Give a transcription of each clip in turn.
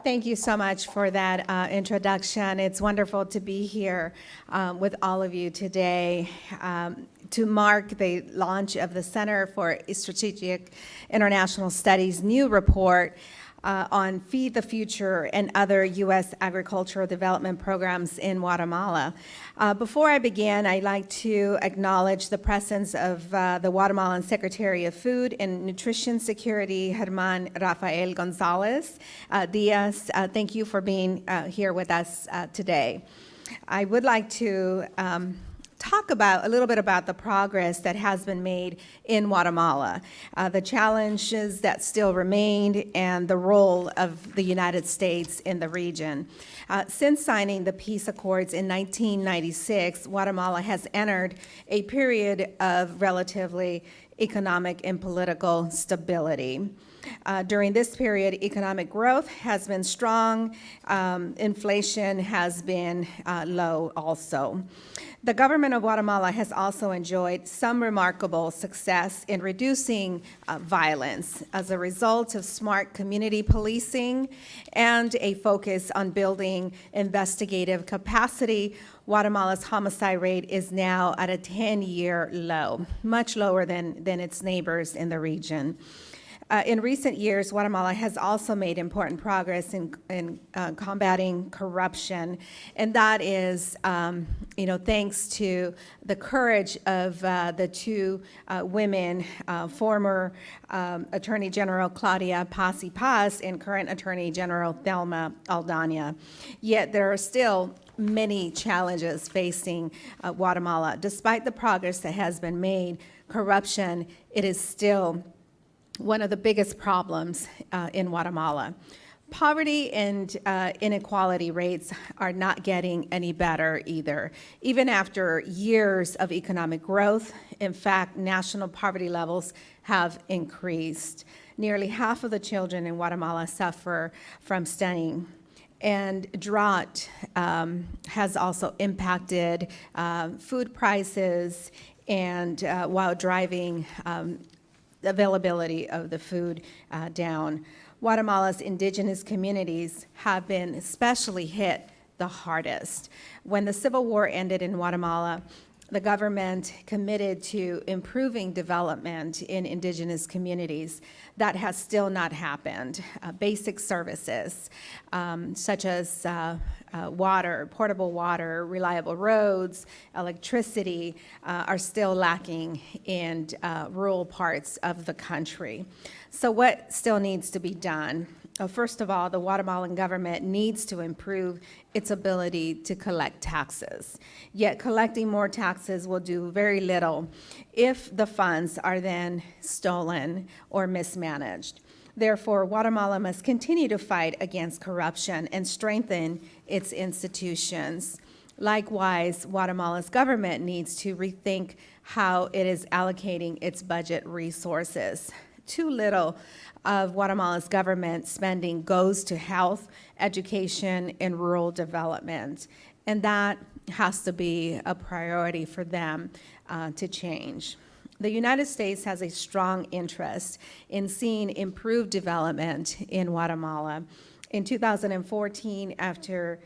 Thank you so much for that introduction. It's wonderful to be here with all of you today to mark the launch of the Center for Strategic International Studies' new report on Feed the Future and other U.S. agricultural development programs in Guatemala. Before I begin, I'd like to acknowledge the presence of the Guatemalan Secretary of Food and Nutrition Security, Germán Rafael González Diaz. Thank you for being here with us today. I would like to talk a little bit about the progress that has been made in Guatemala, the challenges that still remain, and the role of the United States in the region. Since signing the peace accords in 1996, Guatemala has entered a period of relatively economic and political stability. During this period, economic growth has been strong. Inflation has been low also. The government of Guatemala has also enjoyed some remarkable success in reducing violence as a result of smart community policing and a focus on building investigative capacity. Guatemala's homicide rate is now at a 10-year low, much lower than its neighbors in the region. In recent years, Guatemala has also made important progress in combating corruption, and that is, thanks to the courage of the two women, former Attorney General Claudia Paz y Paz and current Attorney General Thelma Aldana. Yet there are still many challenges facing Guatemala. Despite the progress that has been made, corruption, it is still one of the biggest problems in Guatemala. Poverty and inequality rates are not getting any better either. Even after years of economic growth, in fact, national poverty levels have increased. Nearly half of the children in Guatemala suffer from stunting. And drought has also impacted food prices and while driving availability of the food down. Guatemala's indigenous communities have been especially hit the hardest. When the Civil War ended in Guatemala, the government committed to improving development in indigenous communities. That has still not happened. Basic services such as water, portable water, reliable roads, electricity are still lacking in rural parts of the country. So what still needs to be done? First of all, the Guatemalan government needs to improve its ability to collect taxes. Yet collecting more taxes will do very little if the funds are then stolen or mismanaged. Therefore, Guatemala must continue to fight against corruption and strengthen its institutions. Likewise, Guatemala's government needs to rethink how it is allocating its budget resources. Too little of Guatemala's government spending goes to health, education, and rural development, and that has to be a priority for them to change. The United States has a strong interest in seeing improved development in Guatemala. In 2014, after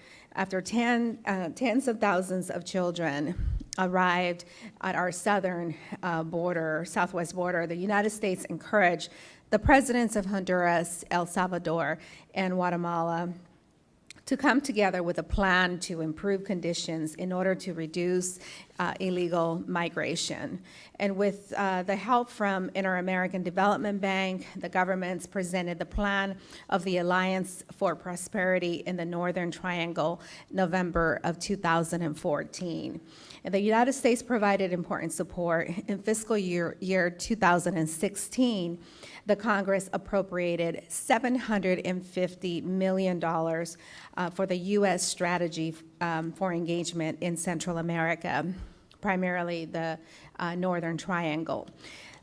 tens of thousands of children arrived at our southwest border, the United States encouraged the presidents of Honduras, El Salvador, and Guatemala to come together with a plan to improve conditions in order to reduce illegal migration. And with the help from Inter-American Development Bank, the governments presented the plan of the Alliance for Prosperity in the Northern Triangle, November of 2014. And the United States provided important support. In fiscal year 2016, the Congress appropriated $750 million for the U.S. strategy for engagement in Central America, primarily the Northern Triangle.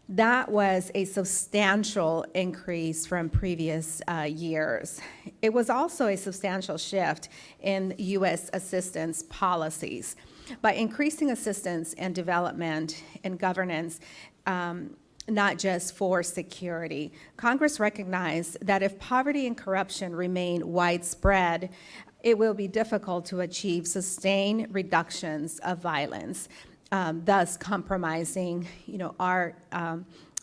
That was a substantial increase from previous years. It was also a substantial shift in U.S. assistance policies. By increasing assistance and development and governance, not just for security. Congress recognized that if poverty and corruption remain widespread, it will be difficult to achieve sustained reductions of violence, thus compromising, our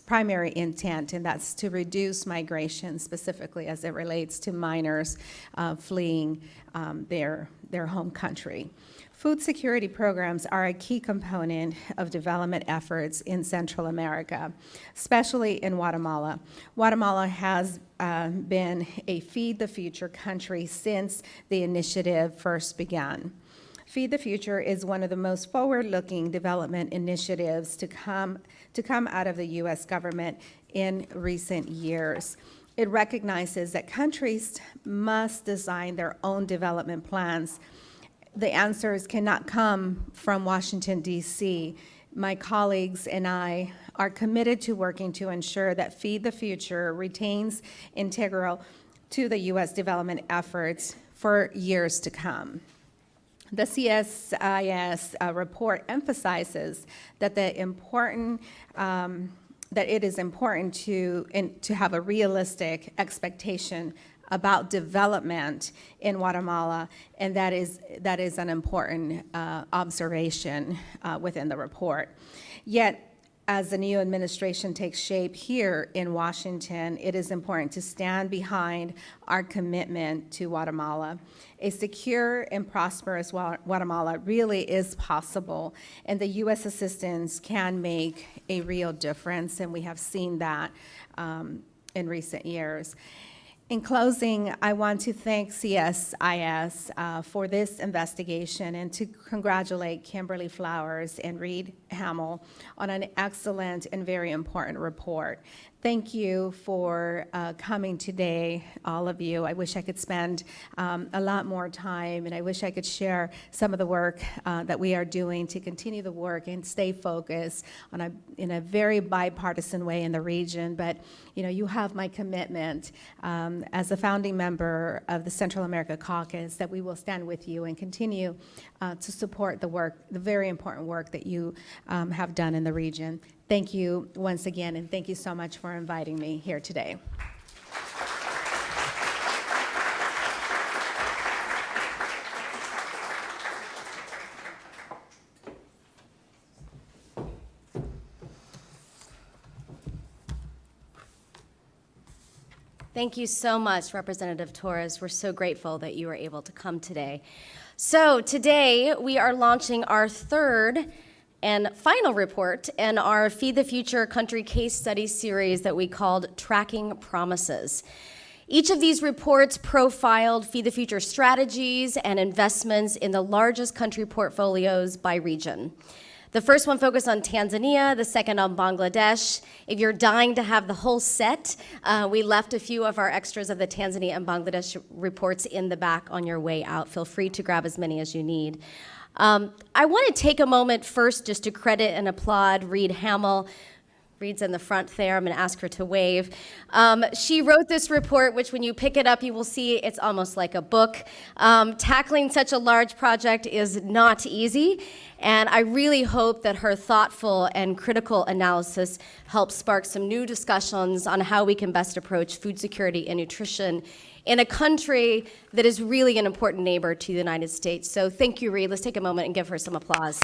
primary intent, and that's to reduce migration, specifically as it relates to minors fleeing their home country. Food security programs are a key component of development efforts in Central America, especially in Guatemala. Guatemala has been a Feed the Future country since the initiative first began. Feed the Future is one of the most forward-looking development initiatives to come out of the U.S. government in recent years. It recognizes that countries must design their own development plans. The answers cannot come from Washington, D.C. My colleagues and I are committed to working to ensure that Feed the Future retains integral to the U.S. development efforts for years to come. The CSIS report emphasizes that it is important to have a realistic expectation about development in Guatemala, and that is an important observation within the report. Yet, as the new administration takes shape here in Washington, it is important to stand behind our commitment to Guatemala. A secure and prosperous Guatemala really is possible, and the U.S. assistance can make a real difference, and we have seen that in recent years. In closing, I want to thank CSIS for this investigation and to congratulate Kimberly Flowers and Reed Hamill on an excellent and very important report. Thank you for coming today, all of you. I wish I could spend a lot more time, and I wish I could share some of the work that we are doing to continue the work and stay focused in a very bipartisan way in the region. But you have my commitment as a founding member of the Central America Caucus that we will stand with you and continue to support the work, the very important work that you have done in the region. Thank you once again, and thank you so much for inviting me here today. Thank you so much, Representative Torres. We're so grateful that you were able to come today. So today we are launching our third and final report in our Feed the Future country case study series that we called Tracking Promises. Each of these reports profiled Feed the Future strategies and investments in the largest country portfolios by region. The first one focused on Tanzania, the second on Bangladesh. If you're dying to have the whole set, we left a few of our extras of the Tanzania and Bangladesh reports in the back on your way out. Feel free to grab as many as you need. I want to take a moment first just to credit and applaud Reed Hamill. Reed's in the front there. I'm going to ask her to wave. She wrote this report, which when you pick it up, you will see it's almost like a book. Tackling such a large project is not easy, and I really hope that her thoughtful and critical analysis helps spark some new discussions on how we can best approach food security and nutrition in a country that is really an important neighbor to the United States. So thank you, Reed. Let's take a moment and give her some applause.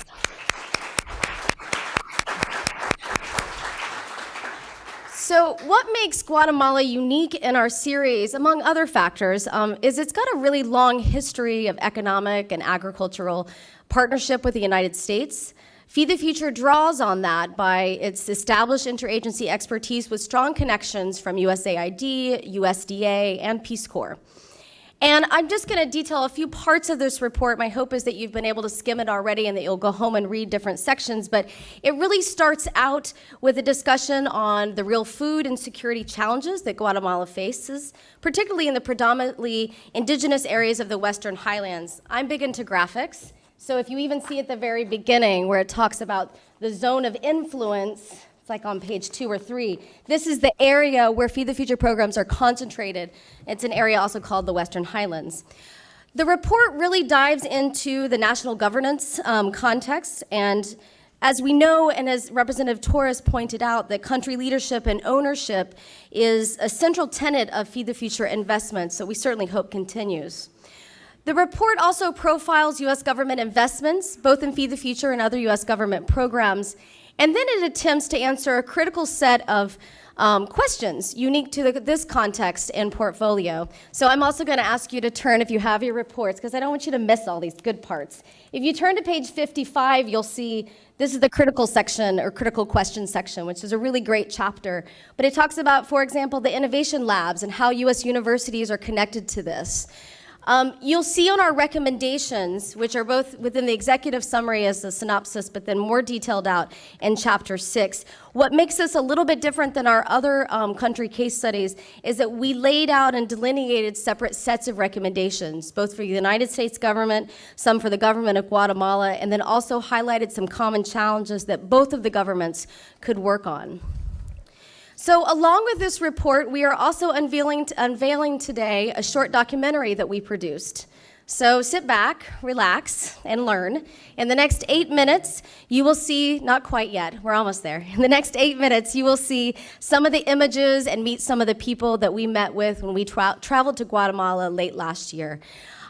So what makes Guatemala unique in our series, among other factors, is it's got a really long history of economic and agricultural partnership with the United States. Feed the Future draws on that by its established interagency expertise with strong connections from USAID, USDA, and Peace Corps. And I'm just going to detail a few parts of this report. My hope is that you've been able to skim it already and that you'll go home and read different sections. But it really starts out with a discussion on the real food and security challenges that Guatemala faces, particularly in the predominantly indigenous areas of the Western Highlands. I'm big into graphics. So if you even see at the very beginning where it talks about the zone of influence, it's like on page 2 or 3. This is the area where Feed the Future programs are concentrated. It's an area also called the Western Highlands. The report really dives into the national governance context and As we know, and as Representative Torres pointed out, that country leadership and ownership is a central tenet of Feed the Future investments that we certainly hope continues. The report also profiles U.S. government investments, both in Feed the Future and other U.S. government programs, and then it attempts to answer a critical set of questions unique to this context and portfolio. So I'm also going to ask you to turn, if you have your reports, because I don't want you to miss all these good parts. If you turn to page 55, you'll see this is the critical section, or critical question section, which is a really great chapter. But it talks about, for example, the innovation labs and how U.S. universities are connected to this. You'll see on our recommendations, which are both within the executive summary as a synopsis, but then more detailed out in chapter 6. What makes this a little bit different than our other country case studies is that we laid out and delineated separate sets of recommendations, both for the United States government, some for the government of Guatemala, and then also highlighted some common challenges that both of the governments could work on. So along with this report, we are also unveiling today a short documentary that we produced. So sit back, relax, and learn. In the next 8 minutes, you will see, not quite yet, we're almost there. In the next 8 minutes, you will see some of the images and meet some of the people that we met with when we traveled to Guatemala late last year.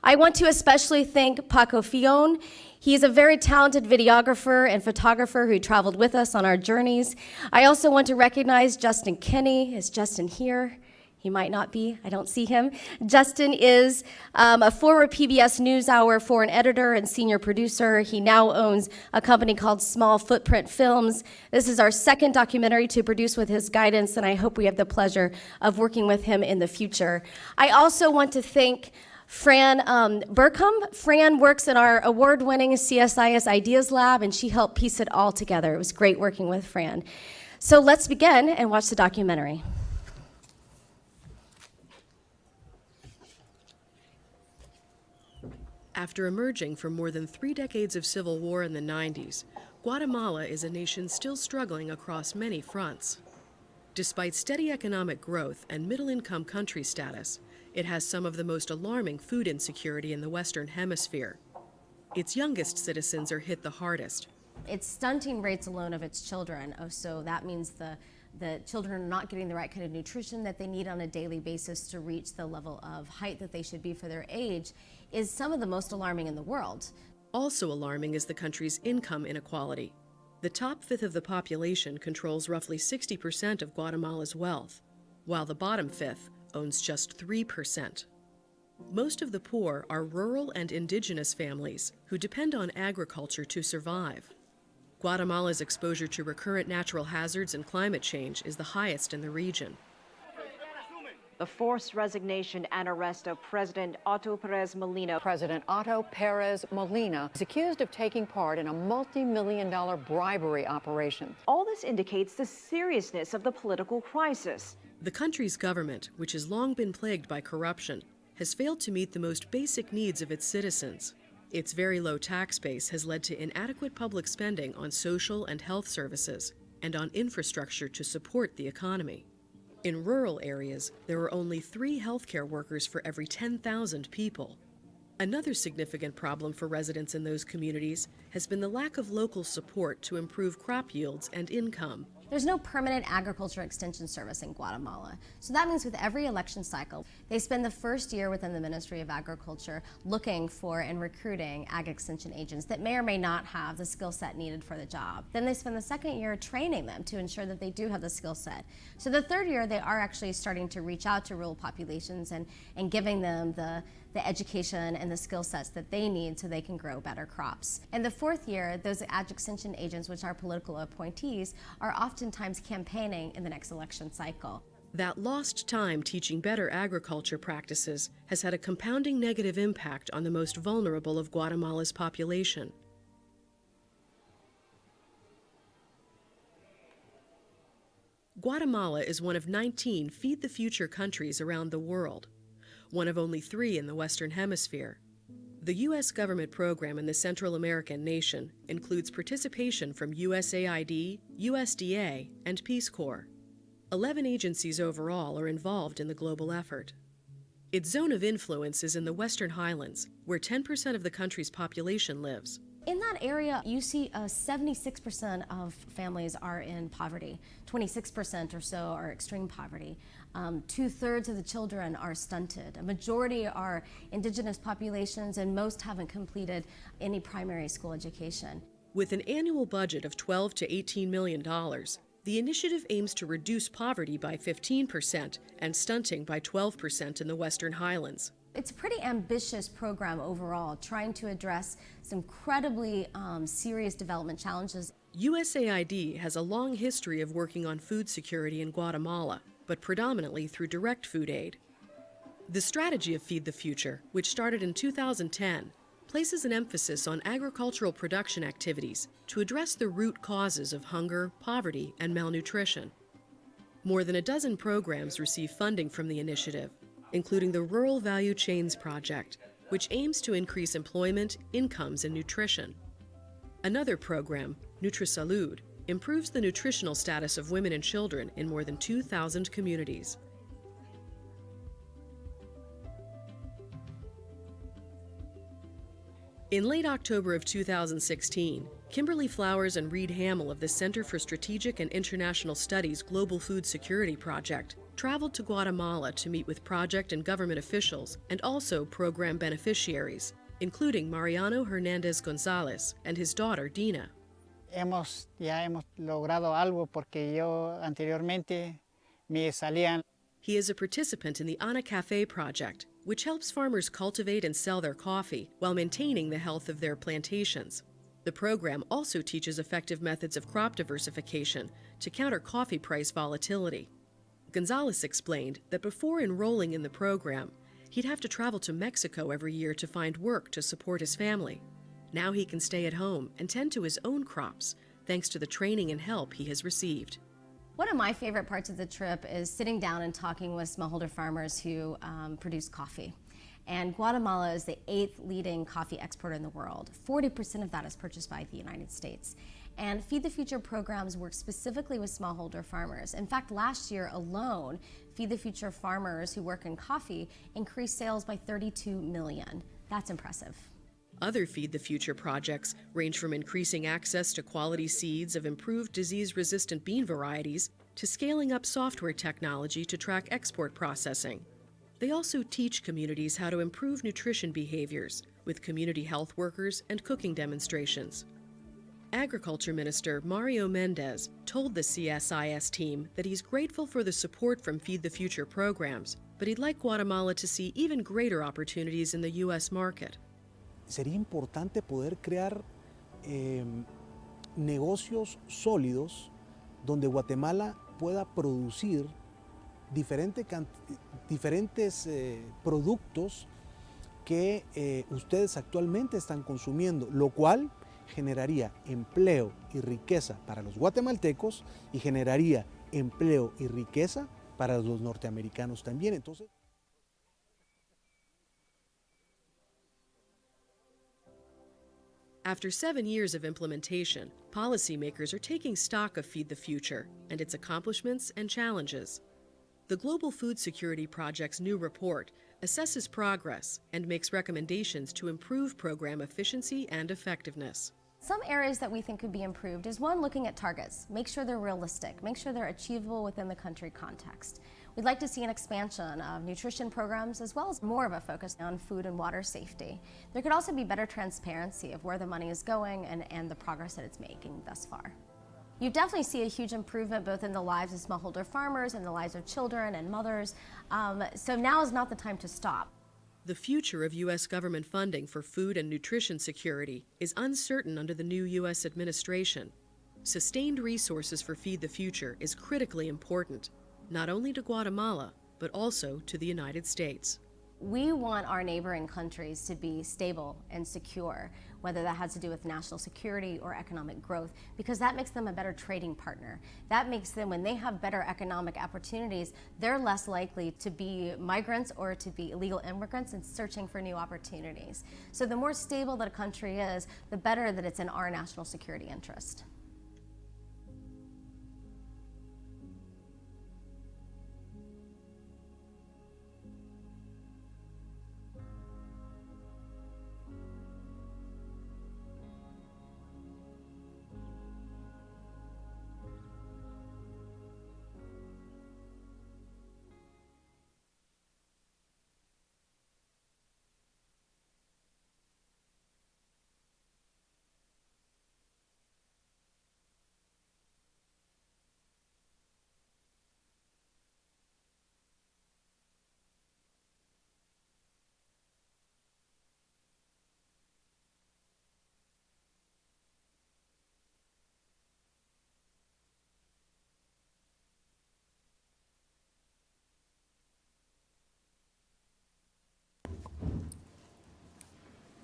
I want to especially thank Paco Fion. He's a very talented videographer and photographer who traveled with us on our journeys. I also want to recognize Justin Kinney. Is Justin here? He might not be. I don't see him. Justin is a former PBS NewsHour foreign editor and senior producer. He now owns a company called Small Footprint Films. This is our second documentary to produce with his guidance, and I hope we have the pleasure of working with him in the future. I also want to thank Fran Burkham. Fran works in our award-winning CSIS Ideas Lab, and she helped piece it all together. It was great working with Fran. So let's begin and watch the documentary. After emerging from more than 3 decades of civil war in the 90s, Guatemala is a nation still struggling across many fronts. Despite steady economic growth and middle-income country status, it has some of the most alarming food insecurity in the Western Hemisphere. Its youngest citizens are hit the hardest. Its stunting rates alone of its children, so that means the children are not getting the right kind of nutrition that they need on a daily basis to reach the level of height that they should be for their age, is some of the most alarming in the world. Also alarming is the country's income inequality. The top fifth of the population controls roughly 60% of Guatemala's wealth, while the bottom fifth owns just 3%. Most of the poor are rural and indigenous families who depend on agriculture to survive. Guatemala's exposure to recurrent natural hazards and climate change is the highest in the region. The forced resignation and arrest of President Otto Perez Molina. President Otto Perez Molina is accused of taking part in a multi-million-dollar bribery operation. All this indicates the seriousness of the political crisis. The country's government, which has long been plagued by corruption, has failed to meet the most basic needs of its citizens. Its very low tax base has led to inadequate public spending on social and health services and on infrastructure to support the economy. In rural areas, there are only 3 healthcare workers for every 10,000 people. Another significant problem for residents in those communities has been the lack of local support to improve crop yields and income. There's no permanent agriculture extension service in Guatemala. So that means with every election cycle, they spend the first year within the Ministry of Agriculture looking for and recruiting ag extension agents that may or may not have the skill set needed for the job. Then they spend the second year training them to ensure that they do have the skill set. So the third year, they are actually starting to reach out to rural populations and giving them the education and the skill sets that they need so they can grow better crops. And the fourth year, those ag extension agents, which are political appointees, are oftentimes campaigning in the next election cycle. That lost time teaching better agriculture practices has had a compounding negative impact on the most vulnerable of Guatemala's population. Guatemala is one of 19 Feed the Future countries around the world, one of only 3 in the Western Hemisphere. The U.S. government program in the Central American nation includes participation from USAID, USDA, and Peace Corps. 11 agencies overall are involved in the global effort. Its zone of influence is in the Western Highlands, where 10% of the country's population lives. In that area, you see 76% of families are in poverty, 26% or so are extreme poverty. 2/3 of the children are stunted. A majority are indigenous populations, and most haven't completed any primary school education. With an annual budget of $12 to $18 million, the initiative aims to reduce poverty by 15% and stunting by 12% in the Western Highlands. It's a pretty ambitious program overall, trying to address some incredibly serious development challenges. USAID has a long history of working on food security in Guatemala, but predominantly through direct food aid. The strategy of Feed the Future, which started in 2010, places an emphasis on agricultural production activities to address the root causes of hunger, poverty, and malnutrition. More than a dozen programs receive funding from the initiative, including the Rural Value Chains Project, which aims to increase employment, incomes, and nutrition. Another program, NutriSalud, improves the nutritional status of women and children in more than 2,000 communities. In late October of 2016, Kimberly Flowers and Reed Hamill of the Center for Strategic and International Studies Global Food Security Project traveled to Guatemala to meet with project and government officials and also program beneficiaries, including Mariano Hernandez Gonzalez and his daughter Dina. Ya hemos logrado algo porque yo anteriormente me salían. He is a participant in the Ana Cafe project, which helps farmers cultivate and sell their coffee while maintaining the health of their plantations. The program also teaches effective methods of crop diversification to counter coffee price volatility. Gonzalez explained that before enrolling in the program, he'd have to travel to Mexico every year to find work to support his family. Now he can stay at home and tend to his own crops, thanks to the training and help he has received. One of my favorite parts of the trip is sitting down and talking with smallholder farmers who produce coffee. And Guatemala is the 8th leading coffee exporter in the world. 40% of that is purchased by the United States. And Feed the Future programs work specifically with smallholder farmers. In fact, last year alone, Feed the Future farmers who work in coffee increased sales by 32 million. That's impressive. Other Feed the Future projects range from increasing access to quality seeds of improved disease-resistant bean varieties to scaling up software technology to track export processing. They also teach communities how to improve nutrition behaviors with community health workers and cooking demonstrations. Agriculture Minister Mario Mendez told the CSIS team that he's grateful for the support from Feed the Future programs, but he'd like Guatemala to see even greater opportunities in the U.S. market. Sería importante poder crear negocios sólidos donde Guatemala pueda producir diferentes productos que ustedes actualmente están consumiendo, lo cual generaría empleo y riqueza para los guatemaltecos y generaría empleo y riqueza para los norteamericanos también. Entonces, After 7 years of implementation, policymakers are taking stock of Feed the Future and its accomplishments and challenges. The Global Food Security Project's new report assesses progress and makes recommendations to improve program efficiency and effectiveness. Some areas that we think could be improved is one, looking at targets. Make sure they're realistic. Make sure they're achievable within the country context. We'd like to see an expansion of nutrition programs as well as more of a focus on food and water safety. There could also be better transparency of where the money is going and the progress that it's making thus far. You definitely see a huge improvement both in the lives of smallholder farmers and the lives of children and mothers. So now is not the time to stop. The future of U.S. government funding for food and nutrition security is uncertain under the new U.S. administration. Sustained resources for Feed the Future is critically important, not only to Guatemala, but also to the United States. We want our neighboring countries to be stable and secure, whether that has to do with national security or economic growth, because that makes them a better trading partner. That makes them, when they have better economic opportunities, they're less likely to be migrants or to be illegal immigrants and searching for new opportunities. So the more stable that a country is, the better that it's in our national security interest.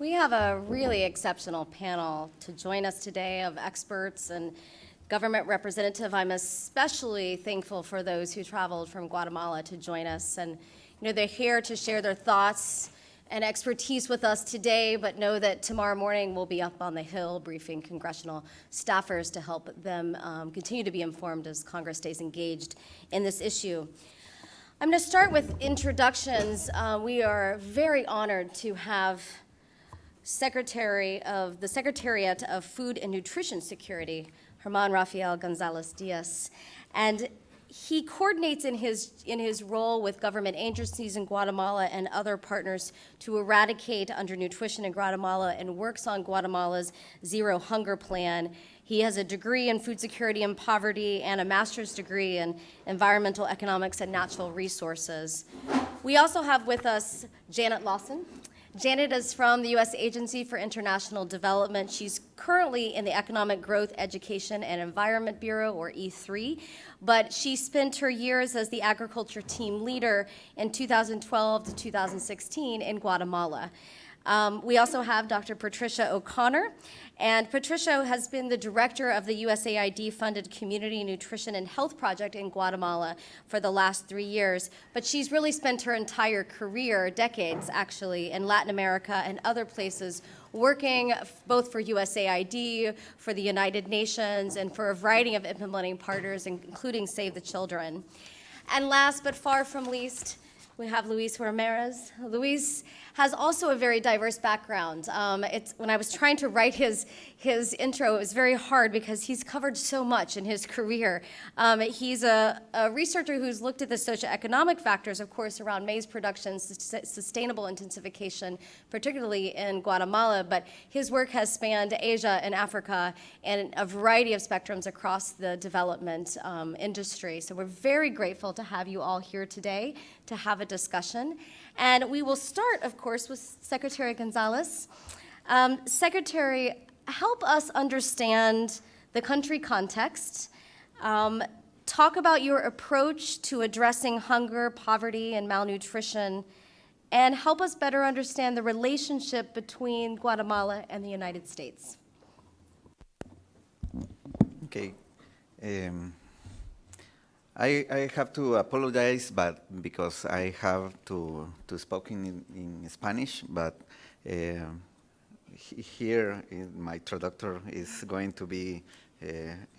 We have a really exceptional panel to join us today of experts and government representative. I'm especially thankful for those who traveled from Guatemala to join us. And they're here to share their thoughts and expertise with us today, but know that tomorrow morning we'll be up on the Hill briefing congressional staffers to help them continue to be informed as Congress stays engaged in this issue. I'm going to start with introductions. We are very honored to have Secretariat of Food and Nutrition Security, Germán Rafael González Díaz, and he coordinates in his role with government agencies in Guatemala and other partners to eradicate undernutrition in Guatemala and works on Guatemala's Zero Hunger Plan. He has a degree in food security and poverty and a master's degree in environmental economics and natural resources. We also have with us Janet Lawson. Janet is from the U.S. Agency for International Development. She's currently in the Economic Growth, Education, and Environment Bureau, or E3, but she spent her years as the agriculture team leader in 2012 to 2016 in Guatemala. We also have Dr. Patricia O'Connor, and Patricia has been the director of the USAID-funded Community Nutrition and Health Project in Guatemala for the last 3 years, but she's really spent her entire career, decades actually, in Latin America and other places, working both for USAID, for the United Nations, and for a variety of implementing partners, including Save the Children. And last but far from least, we have Luis Ramirez. Luis has also a very diverse background. When I was trying to write his intro, it was very hard because he's covered so much in his career. He's a researcher who's looked at the socioeconomic factors, of course, around maize production, sustainable intensification, particularly in Guatemala, but his work has spanned Asia and Africa and a variety of spectrums across the development industry. So we're very grateful to have you all here today to have a discussion. And we will start, of course, with Secretary Gonzalez. Secretary, help us understand the country context. Talk about your approach to addressing hunger, poverty, and malnutrition, and help us better understand the relationship between Guatemala and the United States. Okay. I have to apologize, but because I have to speak in Spanish, but here my traductor is going to be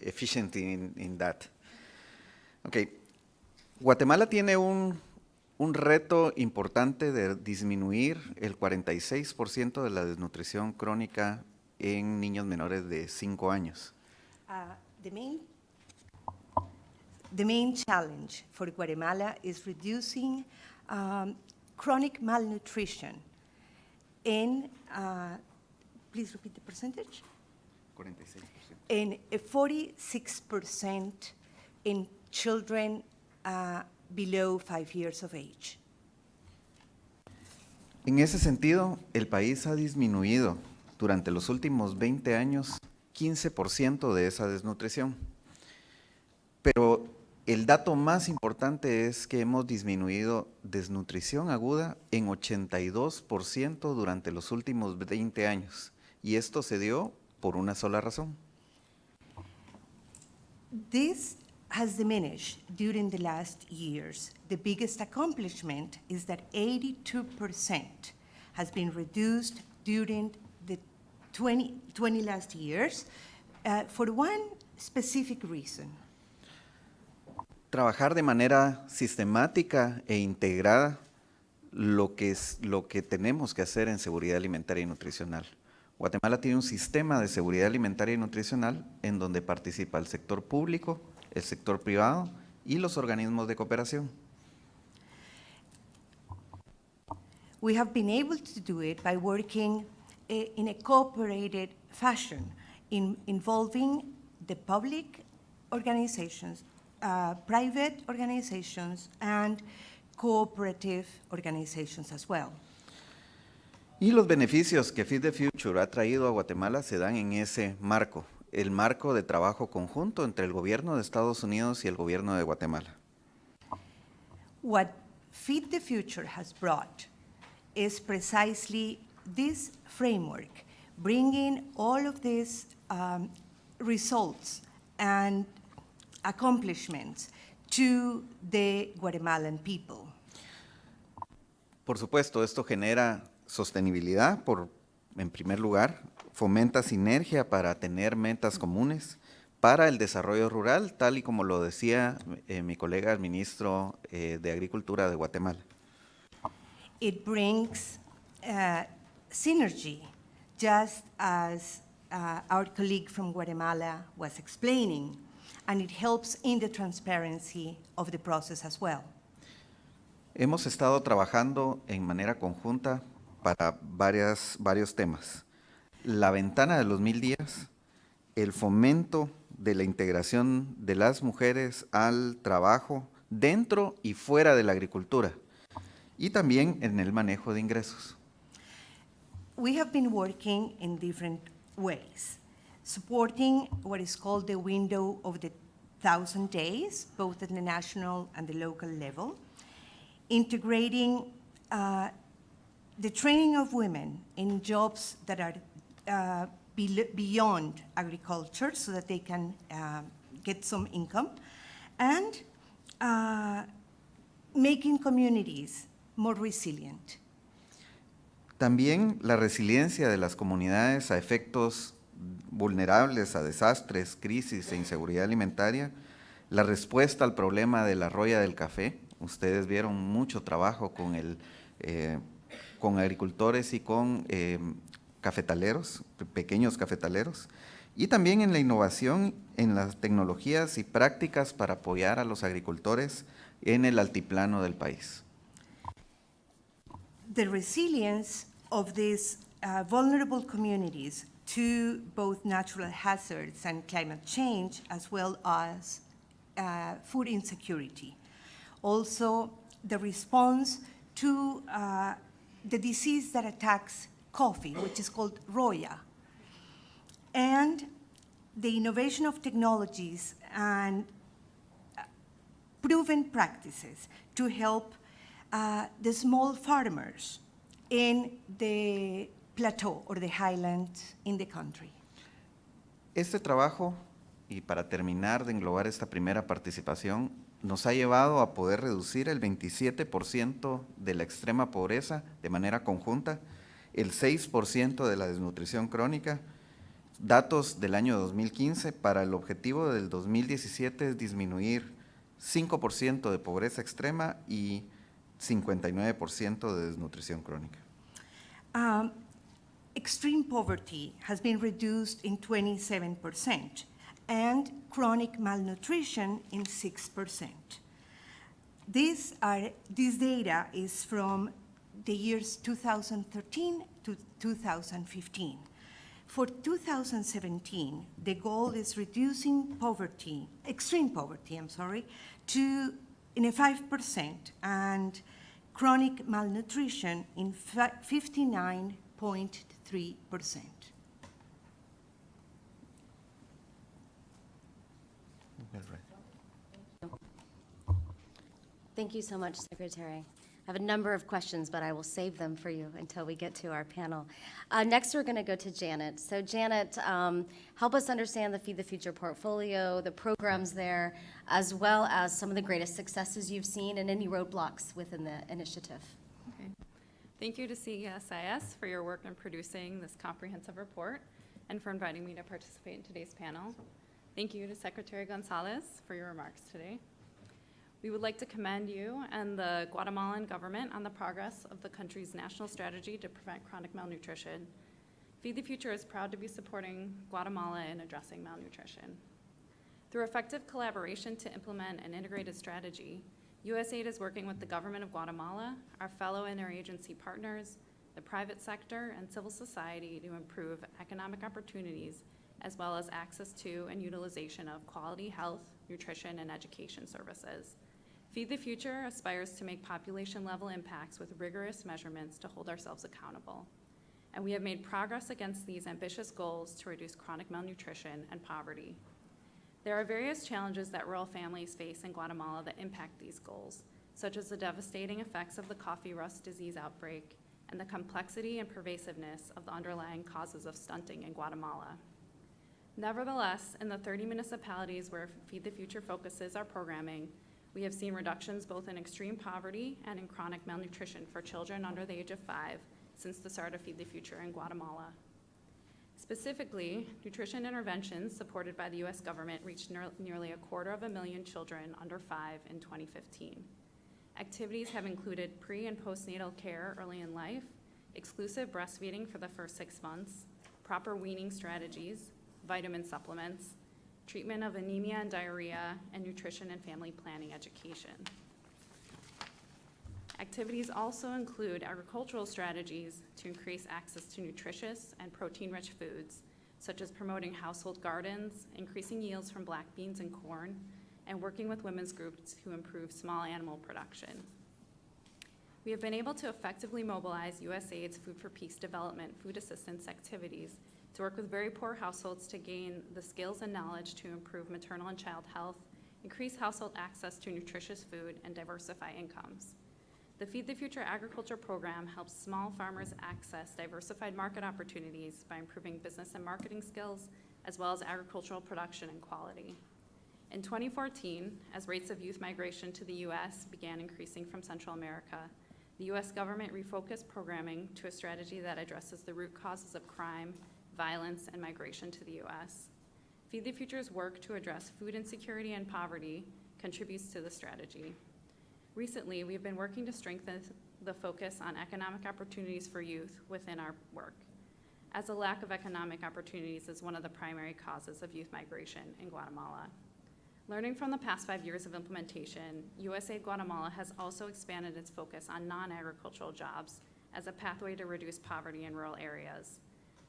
efficient in that. Okay. Guatemala tiene un reto importante de disminuir el 46% de la desnutrición crónica en niños menores de 5 años. The main challenge for Guatemala is reducing chronic malnutrition in, please repeat the percentage? 46%. In 46% in children below 5 years of age. En ese sentido, el país ha disminuido durante los últimos 20 años 15% de esa desnutrición. Pero el dato más importante es que hemos disminuido desnutrición aguda en 82% durante los últimos 20 años. Y esto se dio por una sola razón. This has diminished during the last years. The biggest accomplishment is that 82% has been reduced during the 20 last years for one specific reason. Trabajar de manera sistemática e integrada lo que tenemos que hacer en seguridad alimentaria y nutricional. Guatemala tiene un sistema de seguridad alimentaria y nutricional en donde participa el sector público, el sector privado y los organismos de cooperación. We have been able to do it by working in a cooperated fashion involving the public organizations, private organizations, and cooperative organizations as well. Y los beneficios que Feed the Future ha traído a Guatemala se dan en ese marco, el marco de trabajo conjunto entre el gobierno de Estados Unidos y el gobierno de Guatemala. What Feed the Future has brought is precisely this framework, bringing all of these results and accomplishments to the Guatemalan people. Por supuesto, esto genera sostenibilidad, en primer lugar, fomenta sinergia para tener metas comunes para el desarrollo rural, tal y como lo decía mi colega el ministro de Agricultura de Guatemala. It brings synergy, just as our colleague from Guatemala was explaining, and it helps in the transparency of the process as well. Hemos estado trabajando en manera conjunta para varios temas. La ventana de los 1000 días, el fomento de la integración de las mujeres al trabajo dentro y fuera de la agricultura, y también en el manejo de ingresos. We have been working in different ways, supporting what is called the window of the 1,000 days, both at the national and the local level, integrating the training of women in jobs that are beyond agriculture so that they can get some income, and making communities more resilient. También la resiliencia de las comunidades a efectos vulnerables a desastres, crisis e inseguridad alimentaria, la respuesta al problema de la roya del café. Ustedes vieron mucho trabajo con agricultores y con cafetaleros, pequeños cafetaleros, y también en la innovación en las tecnologías y prácticas para apoyar a los agricultores en el altiplano del país. The resilience of these vulnerable communities to both natural hazards and climate change, as well as food insecurity. Also, the response to the disease that attacks coffee, which is called roya, and the innovation of technologies and proven practices to help the small farmers in the plateau or the highlands in the country. Este trabajo, y para terminar de englobar esta primera participación, nos ha llevado a poder reducir el 27% de la extrema pobreza de manera conjunta, el 6% de la desnutrición crónica, datos del año 2015, para el objetivo del 2017 es disminuir 5% de pobreza extrema y 59% de desnutrición crónica. Extreme poverty has been reduced in 27%, and chronic malnutrition in 6%. This data is from the years 2013 to 2015. For 2017, the goal is reducing poverty, extreme poverty, to 5%, and chronic malnutrition in 59.3%. Thank you so much, Secretary. I have a number of questions, but I will save them for you until we get to our panel. Next, we're going to go to Janet. So Janet, help us understand the Feed the Future portfolio, the programs there, as well as some of the greatest successes you've seen and any roadblocks within the initiative. Okay. Thank you to CSIS for your work in producing this comprehensive report and for inviting me to participate in today's panel. Thank you to Secretary Gonzalez for your remarks today. We would like to commend you and the Guatemalan government on the progress of the country's national strategy to prevent chronic malnutrition. Feed the Future is proud to be supporting Guatemala in addressing malnutrition. Through effective collaboration to implement an integrated strategy, USAID is working with the government of Guatemala, our fellow interagency partners, the private sector, and civil society to improve economic opportunities as well as access to and utilization of quality health, nutrition, and education services. Feed the Future aspires to make population-level impacts with rigorous measurements to hold ourselves accountable. And we have made progress against these ambitious goals to reduce chronic malnutrition and poverty. There are various challenges that rural families face in Guatemala that impact these goals, such as the devastating effects of the coffee rust disease outbreak, and the complexity and pervasiveness of the underlying causes of stunting in Guatemala. Nevertheless, in the 30 municipalities where Feed the Future focuses our programming, we have seen reductions both in extreme poverty and in chronic malnutrition for children under the age of 5 since the start of Feed the Future in Guatemala. Specifically, nutrition interventions supported by the U.S. government reached nearly 250,000 children under 5 in 2015. Activities have included pre- and postnatal care early in life, exclusive breastfeeding for the first 6 months, proper weaning strategies, vitamin supplements, treatment of anemia and diarrhea, and nutrition and family planning education. Activities also include agricultural strategies to increase access to nutritious and protein-rich foods, such as promoting household gardens, increasing yields from black beans and corn, and working with women's groups to improve small animal production. We have been able to effectively mobilize USAID's Food for Peace Development food assistance activities to work with very poor households to gain the skills and knowledge to improve maternal and child health, increase household access to nutritious food, and diversify incomes. The Feed the Future agriculture program helps small farmers access diversified market opportunities by improving business and marketing skills, as well as agricultural production and quality. In 2014, as rates of youth migration to the U.S. began increasing from Central America, the U.S. government refocused programming to a strategy that addresses the root causes of crime, violence, and migration to the U.S. Feed the Future's work to address food insecurity and poverty contributes to the strategy. Recently, we've been working to strengthen the focus on economic opportunities for youth within our work, as a lack of economic opportunities is one of the primary causes of youth migration in Guatemala. Learning from the past 5 years of implementation, USAID Guatemala has also expanded its focus on non-agricultural jobs as a pathway to reduce poverty in rural areas,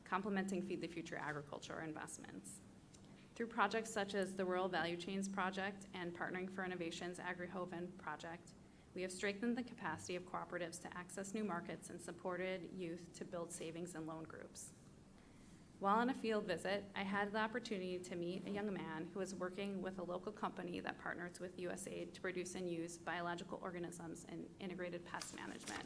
complementing Feed the Future agriculture investments. Through projects such as the Rural Value Chains Project and Partnering for Innovation's AgriHoven project, we have strengthened the capacity of cooperatives to access new markets and supported youth to build savings and loan groups. While on a field visit, I had the opportunity to meet a young man who was working with a local company that partners with USAID to produce and use biological organisms in integrated pest management.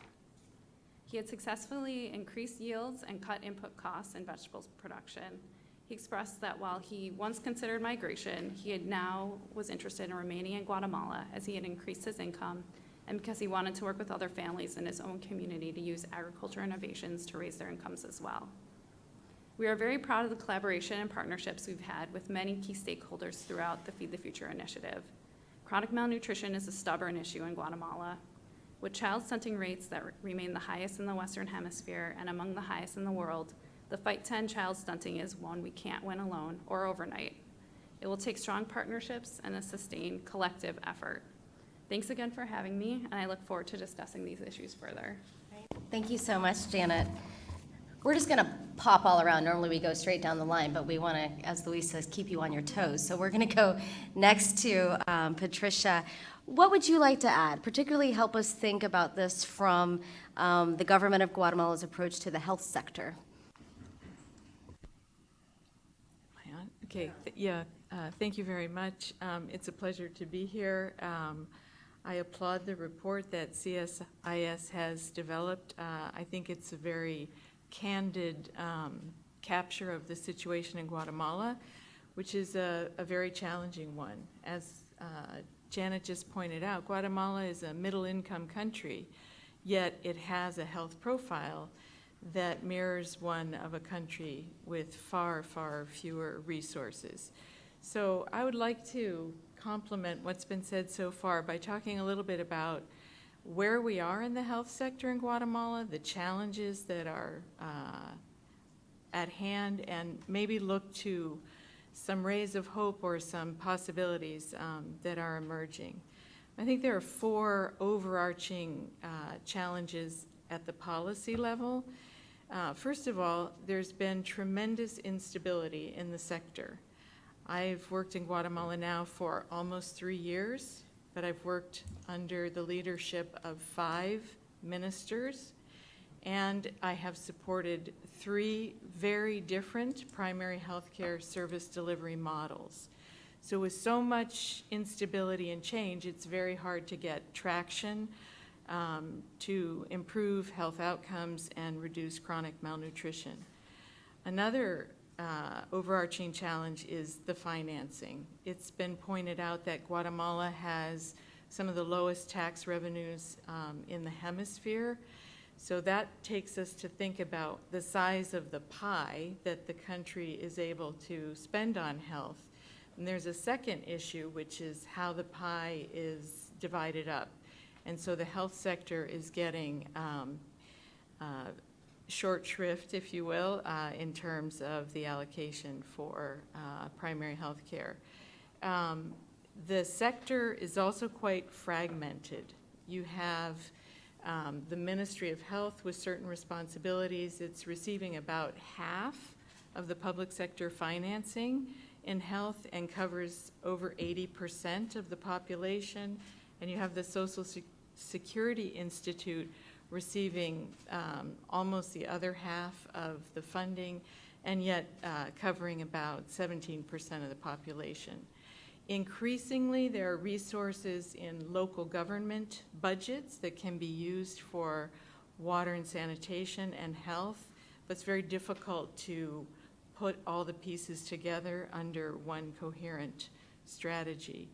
He had successfully increased yields and cut input costs in vegetables production. He expressed that while he once considered migration, he had now was interested in remaining in Guatemala as he had increased his income and because he wanted to work with other families in his own community to use agriculture innovations to raise their incomes as well. We are very proud of the collaboration and partnerships we've had with many key stakeholders throughout the Feed the Future initiative. Chronic malnutrition is a stubborn issue in Guatemala. With child stunting rates that remain the highest in the Western Hemisphere and among the highest in the world, the fight to end child stunting is one we can't win alone or overnight. It will take strong partnerships and a sustained collective effort. Thanks again for having me, and I look forward to discussing these issues further. Thank you so much, Janet. We're just going to pop all around. Normally we go straight down the line, but we want to, as Luis says, keep you on your toes. So we're going to go next to Patricia. What would you like to add, particularly help us think about this from the government of Guatemala's approach to the health sector? Okay, thank you very much. It's a pleasure to be here. I applaud the report that CSIS has developed. I think it's a very candid capture of the situation in Guatemala, which is a very challenging one. As Janet just pointed out, Guatemala is a middle-income country, yet it has a health profile that mirrors one of a country with far, far fewer resources. So I would like to complement what's been said so far by talking a little bit about where we are in the health sector in Guatemala, the challenges that are at hand, and maybe look to some rays of hope or some possibilities that are emerging. I think there are 4 overarching challenges at the policy level. First of all, there's been tremendous instability in the sector. I've worked in Guatemala now for almost 3 years, but I've worked under the leadership of 5 ministers, and I have supported 3 very different primary health care service delivery models. So with so much instability and change, it's very hard to get traction to improve health outcomes and reduce chronic malnutrition. Another overarching challenge is the financing. It's been pointed out that Guatemala has some of the lowest tax revenues in the hemisphere. So that takes us to think about the size of the pie that the country is able to spend on health. And there's a second issue, which is how the pie is divided up. And so the health sector is getting short shrift, if you will, in terms of the allocation for primary health care. The sector is also quite fragmented. You have the Ministry of Health with certain responsibilities. It's receiving about half of the public sector financing in health and covers over 80% of the population. And you have the Social Security Institute receiving almost the other half of the funding, and yet covering about 17% of the population. Increasingly, there are resources in local government budgets that can be used for water and sanitation and health, but it's very difficult to put all the pieces together under one coherent strategy.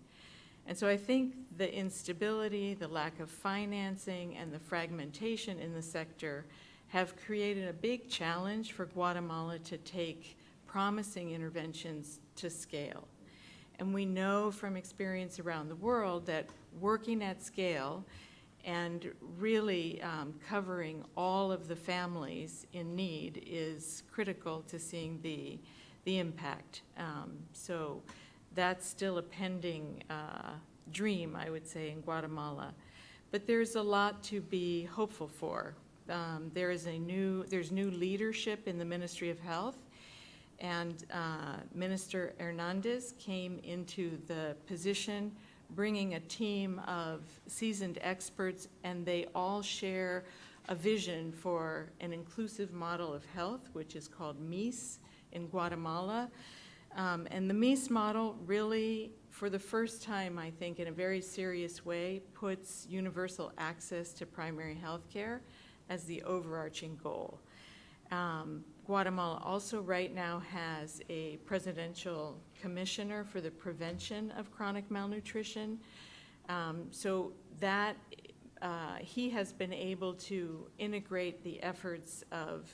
And so I think the instability, the lack of financing, and the fragmentation in the sector have created a big challenge for Guatemala to take promising interventions to scale. And we know from experience around the world that working at scale and really covering all of the families in need is critical to seeing the impact. So that's still a pending dream, I would say, in Guatemala. But there's a lot to be hopeful for. There's new leadership in the Ministry of Health, and Minister Hernandez came into the position bringing a team of seasoned experts, and they all share a vision for an inclusive model of health, which is called MIS in Guatemala. And the MIS model really, for the first time, I think, in a very serious way, puts universal access to primary health care as the overarching goal. Guatemala also right now has a presidential commissioner for the prevention of chronic malnutrition. So that he has been able to integrate the efforts of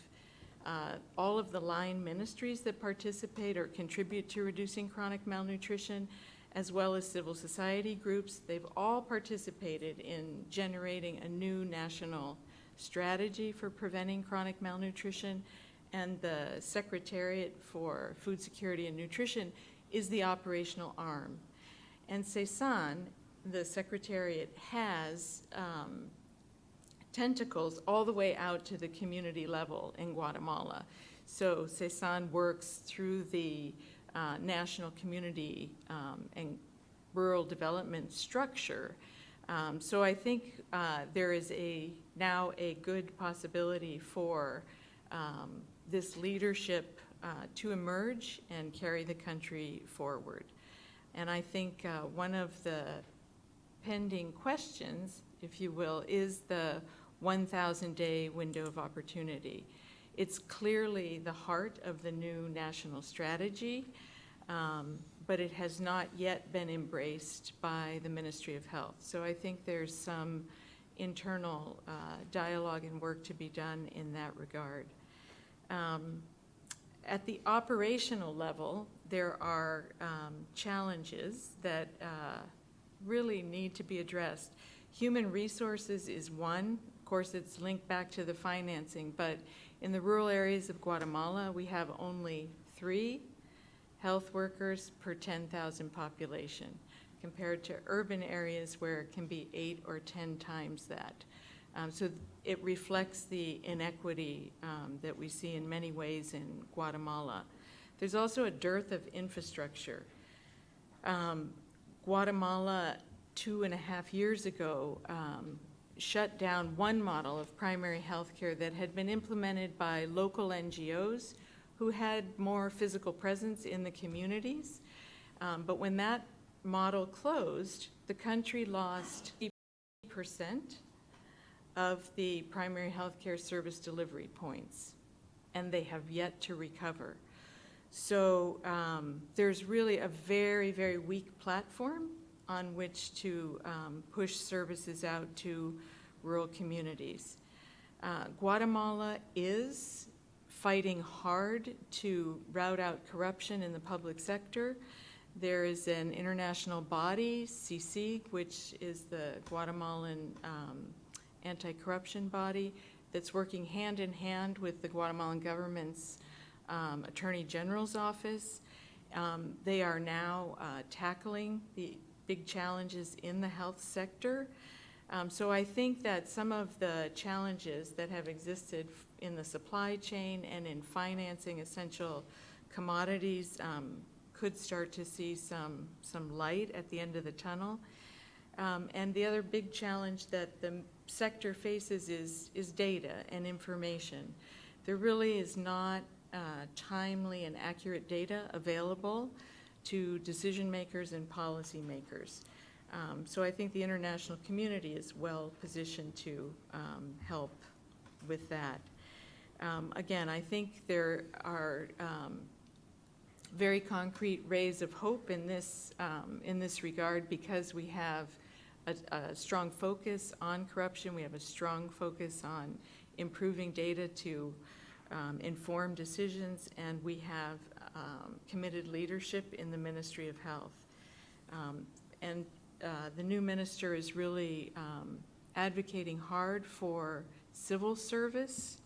all of the line ministries that participate or contribute to reducing chronic malnutrition, as well as civil society groups. They've all participated in generating a new national strategy for preventing chronic malnutrition, and the Secretariat for Food Security and Nutrition is the operational arm. And CESAN, the Secretariat, has tentacles all the way out to the community level in Guatemala. So CESAN works through the national community and rural development structure. So I think there is now a good possibility for this leadership to emerge and carry the country forward. And I think one of the pending questions, if you will, is the 1,000-day window of opportunity. It's clearly the heart of the new national strategy, but it has not yet been embraced by the Ministry of Health. So I think there's some internal dialogue and work to be done in that regard. At the operational level, there are challenges that really need to be addressed. Human resources is one. Of course, it's linked back to the financing, but in the rural areas of Guatemala, we have only 3 health workers per 10,000 population, compared to urban areas where it can be 8 or 10 times that. So it reflects the inequity that we see in many ways in Guatemala. There's also a dearth of infrastructure. Guatemala, 2.5 years ago, shut down one model of primary health care that had been implemented by local NGOs who had more physical presence in the communities. But when that model closed, the country lost 80% of the primary health care service delivery points, and they have yet to recover. So there's really a very, very weak platform on which to push services out to rural communities. Guatemala is fighting hard to root out corruption in the public sector. There is an international body, CSIS, which is the Guatemalan anti-corruption body, that's working hand in hand with the Guatemalan government's Attorney General's office. They are now tackling the big challenges in the health sector. So I think that some of the challenges that have existed in the supply chain and in financing essential commodities could start to see some light at the end of the tunnel. And the other big challenge that the sector faces is data and information. There really is not timely and accurate data available to decision makers and policy makers. So I think the international community is well positioned to help with that. Again, I think there are very concrete rays of hope in this regard because we have a strong focus on corruption. We have a strong focus on improving data to inform decisions, and we have committed leadership in the Ministry of Health. And the new minister is really advocating hard for civil service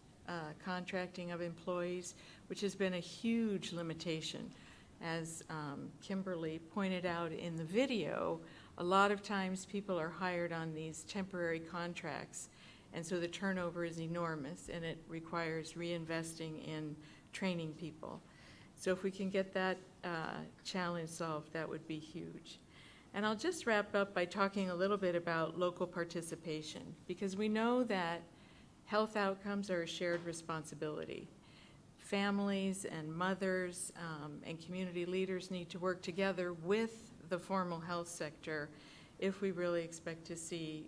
contracting of employees, which has been a huge limitation. As Kimberly pointed out in the video, a lot of times people are hired on these temporary contracts, and so the turnover is enormous, and it requires reinvesting in training people. So if we can get that challenge solved, that would be huge. And I'll just wrap up by talking a little bit about local participation, because we know that health outcomes are a shared responsibility. Families and mothers and community leaders need to work together with the formal health sector if we really expect to see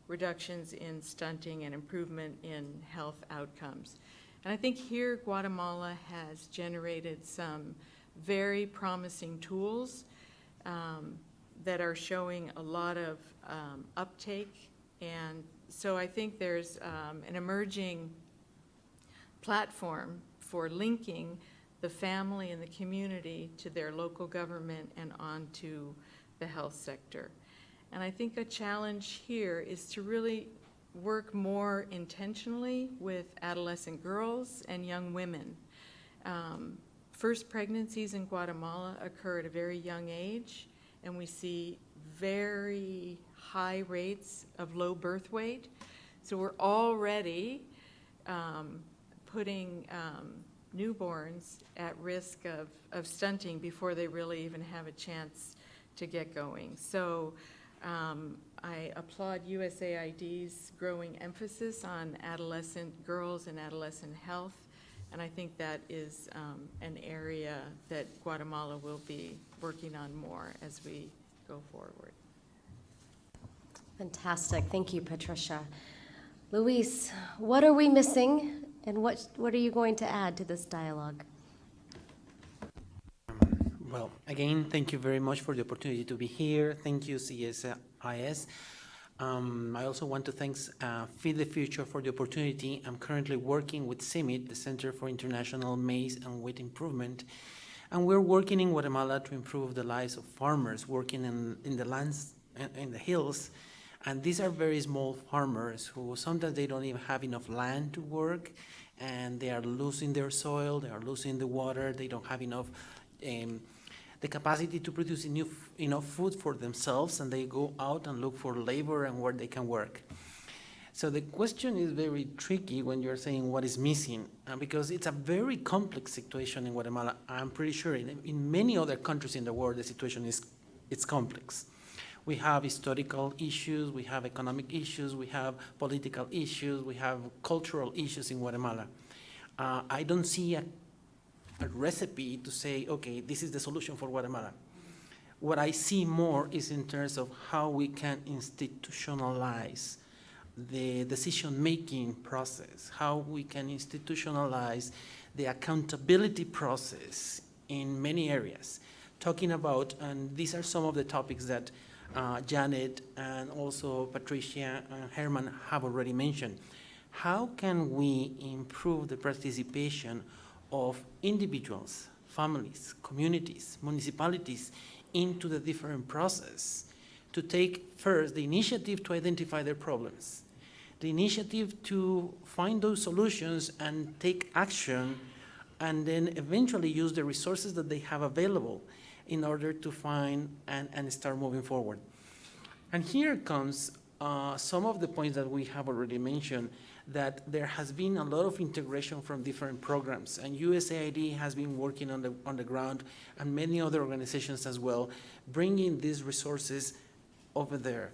reductions in stunting and improvement in health outcomes. And I think here Guatemala has generated some very promising tools that are showing a lot of uptake. And so I think there's an emerging platform for linking the family and the community to their local government and onto the health sector. And I think a challenge here is to really work more intentionally with adolescent girls and young women. First pregnancies in Guatemala occur at a very young age, and we see very high rates of low birth weight. So we're already putting newborns at risk of stunting before they really even have a chance to get going. So I applaud USAID's growing emphasis on adolescent girls and adolescent health, and I think that is an area that Guatemala will be working on more as we go forward. Fantastic. Thank you, Patricia. Luis, what are we missing, and what are you going to add to this dialogue? Well, again, thank you very much for the opportunity to be here. Thank you, CSIS. I also want to thank Feed the Future for the opportunity. I'm currently working with CIMIT, the Center for International Maize and Wheat Improvement, and we're working in Guatemala to improve the lives of farmers working in the lands, in the hills. And these are very small farmers who sometimes they don't even have enough land to work, and they are losing their soil, they are losing the water, they don't have enough the capacity to produce enough food for themselves, and they go out and look for labor and where they can work. So the question is very tricky when you're saying what is missing, because it's a very complex situation in Guatemala. I'm pretty sure in many other countries in the world the situation it's complex. We have historical issues, we have economic issues, we have political issues, we have cultural issues in Guatemala. I don't see a recipe to say, okay, this is the solution for Guatemala. What I see more is in terms of how we can institutionalize the decision-making process, how we can institutionalize the accountability process in many areas. Talking about, and these are some of the topics that Janet and also Patricia and Herman have already mentioned. How can we improve the participation of individuals, families, communities, municipalities into the different process to take first the initiative to identify their problems, the initiative to find those solutions and take action, and then eventually use the resources that they have available in order to find and start moving forward. And here comes some of the points that we have already mentioned, that there has been a lot of integration from different programs, and USAID has been working on the ground, and many other organizations as well, bringing these resources over there.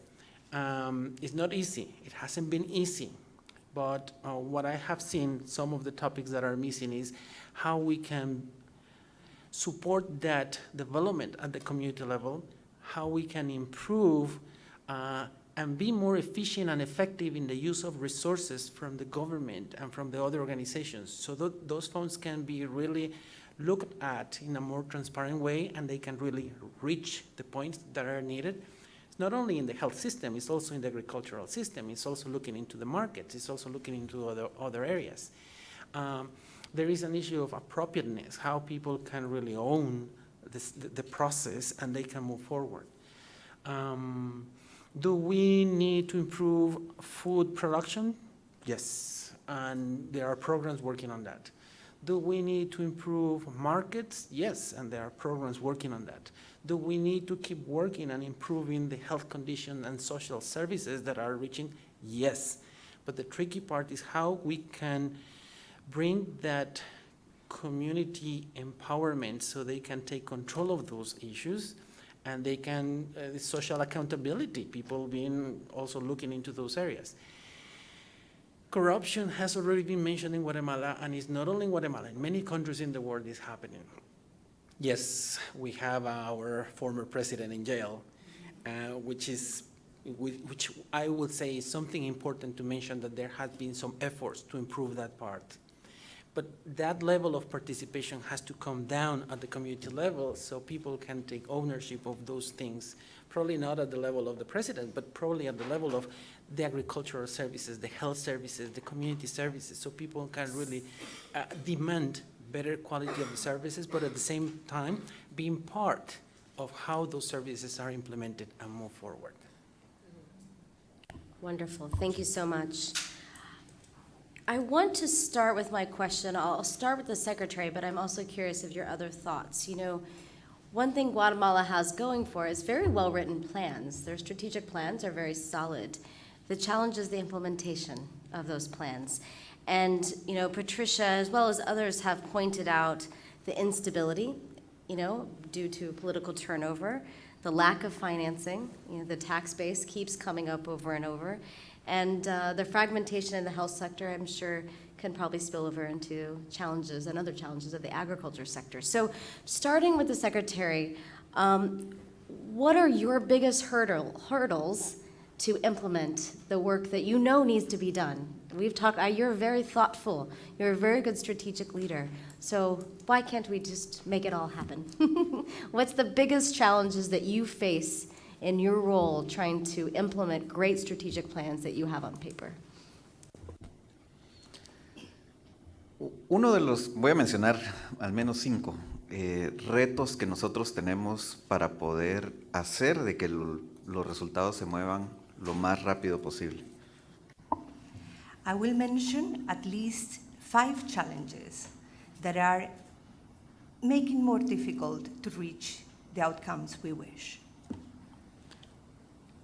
It's not easy. It hasn't been easy. But what I have seen, some of the topics that are missing is how we can support that development at the community level, how we can improve and be more efficient and effective in the use of resources from the government and from the other organizations, so that those funds can be really looked at in a more transparent way, and they can really reach the points that are needed. It's not only in the health system, it's also in the agricultural system, it's also looking into the markets, it's also looking into other areas. There is an issue of appropriateness, how people can really own the process and they can move forward. Do we need to improve food production? Yes, and there are programs working on that. Do we need to improve markets? Yes, and there are programs working on that. Do we need to keep working and improving the health condition and social services that are reaching? Yes, but the tricky part is how we can bring that community empowerment so they can take control of those issues, and they can, social accountability, people being also looking into those areas. Corruption has already been mentioned in Guatemala, and it's not only in Guatemala, in many countries in the world is happening. Yes, we have our former president in jail, which I would say is something important to mention, that there has been some efforts to improve that part. But that level of participation has to come down at the community level so people can take ownership of those things, probably not at the level of the president, but probably at the level of the agricultural services, the health services, the community services, so people can really demand better quality of the services, but at the same time being part of how those services are implemented and move forward. Wonderful. Thank you so much. I want to start with my question. I'll start with the Secretary, but I'm also curious of your other thoughts. You know, one thing Guatemala has going for it is very well-written plans. Their strategic plans are very solid. The challenge is the implementation of those plans. And, you know, Patricia, as well as others, have pointed out the instability, you know, due to political turnover, the lack of financing, you know, the tax base keeps coming up over and over, and the fragmentation in the health sector, I'm sure, can probably spill over into challenges and other challenges of the agriculture sector. So starting with the Secretary, what are your biggest hurdles to implement the work that you know needs to be done? We've talked, you're very thoughtful, you're a very good strategic leader, so why can't we just make it all happen? What's the biggest challenges that you face in your role trying to implement great strategic plans that you have on paper? Uno de los, voy a mencionar al menos 5 retos que nosotros tenemos para poder hacer de que los resultados se muevan lo más rápido posible. I will mention at least 5 challenges that are making more difficult to reach the outcomes we wish.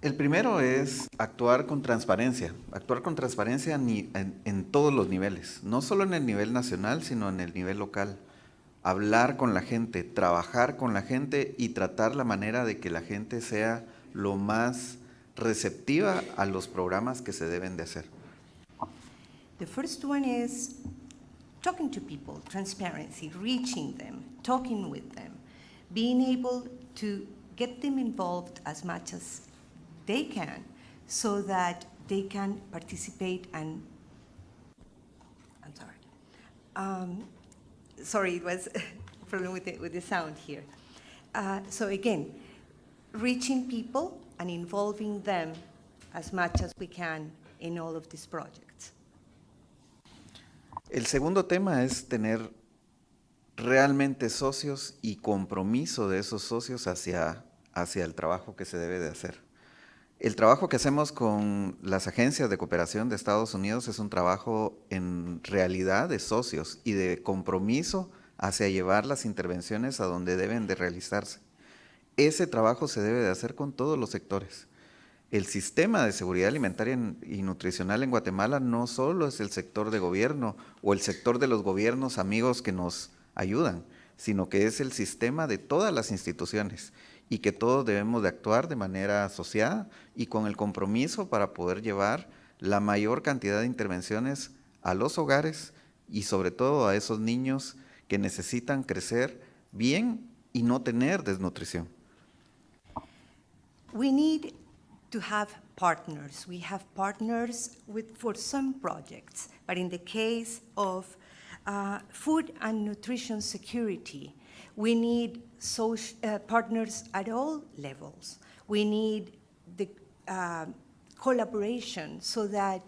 El primero es actuar con transparencia en todos los niveles, no solo en el nivel nacional, sino en el nivel local. Hablar con la gente, trabajar con la gente y tratar la manera de que la gente sea lo más receptiva a los programas que se deben de hacer. The first one is talking to people, transparency, reaching them, talking with them, being able to get them involved as much as they can so that they can participate and, I'm sorry. Sorry, it was a problem with the sound here. So again, reaching people and involving them as much as we can in all of these projects. El segundo tema es tener realmente socios y compromiso de esos socios hacia el trabajo que se debe de hacer. El trabajo que hacemos con las agencias de cooperación de Estados Unidos es un trabajo en realidad de socios y de compromiso hacia llevar las intervenciones a donde deben de realizarse. Ese trabajo se debe de hacer con todos los sectores. El sistema de seguridad alimentaria y nutricional en Guatemala no solo es el sector de gobierno o el sector de los gobiernos amigos que nos ayudan, sino que es el sistema de todas las instituciones y que todos debemos de actuar de manera asociada y con el compromiso para poder llevar la mayor cantidad de intervenciones a los hogares y sobre todo a esos niños que necesitan crecer bien y no tener desnutrición. We need to have partners. We have partners for some projects, but in the case of food and nutrition security, we need partners at all levels. We need the collaboration so that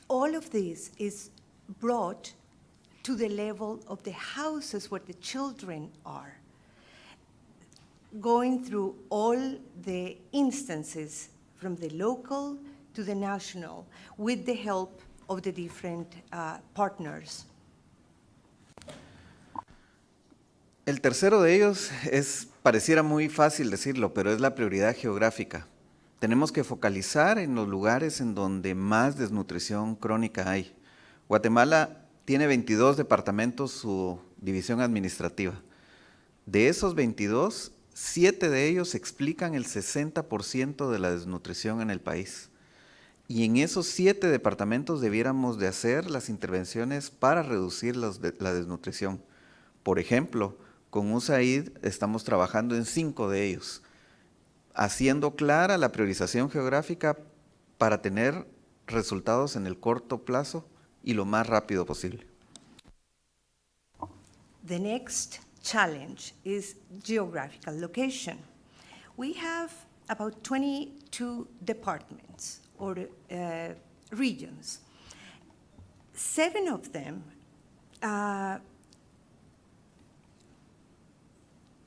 all of this is brought to the level of the houses where the children are, going through all the instances from the local to the national with the help of the different partners. El tercero de ellos pareciera muy fácil decirlo, pero es la prioridad geográfica. Tenemos que focalizar en los lugares en donde más desnutrición crónica hay. Guatemala tiene 22 departamentos, su división administrativa. De esos 22, 7 de ellos explican el 60% de la desnutrición en el país. Y en esos 7 departamentos debiéramos de hacer las intervenciones para reducir la desnutrición. Por ejemplo, con USAID estamos trabajando en 5 de ellos, haciendo clara la priorización geográfica para tener resultados en el corto plazo y lo más rápido posible. The next challenge is geographical location. We have about 22 departments or regions. 7 of them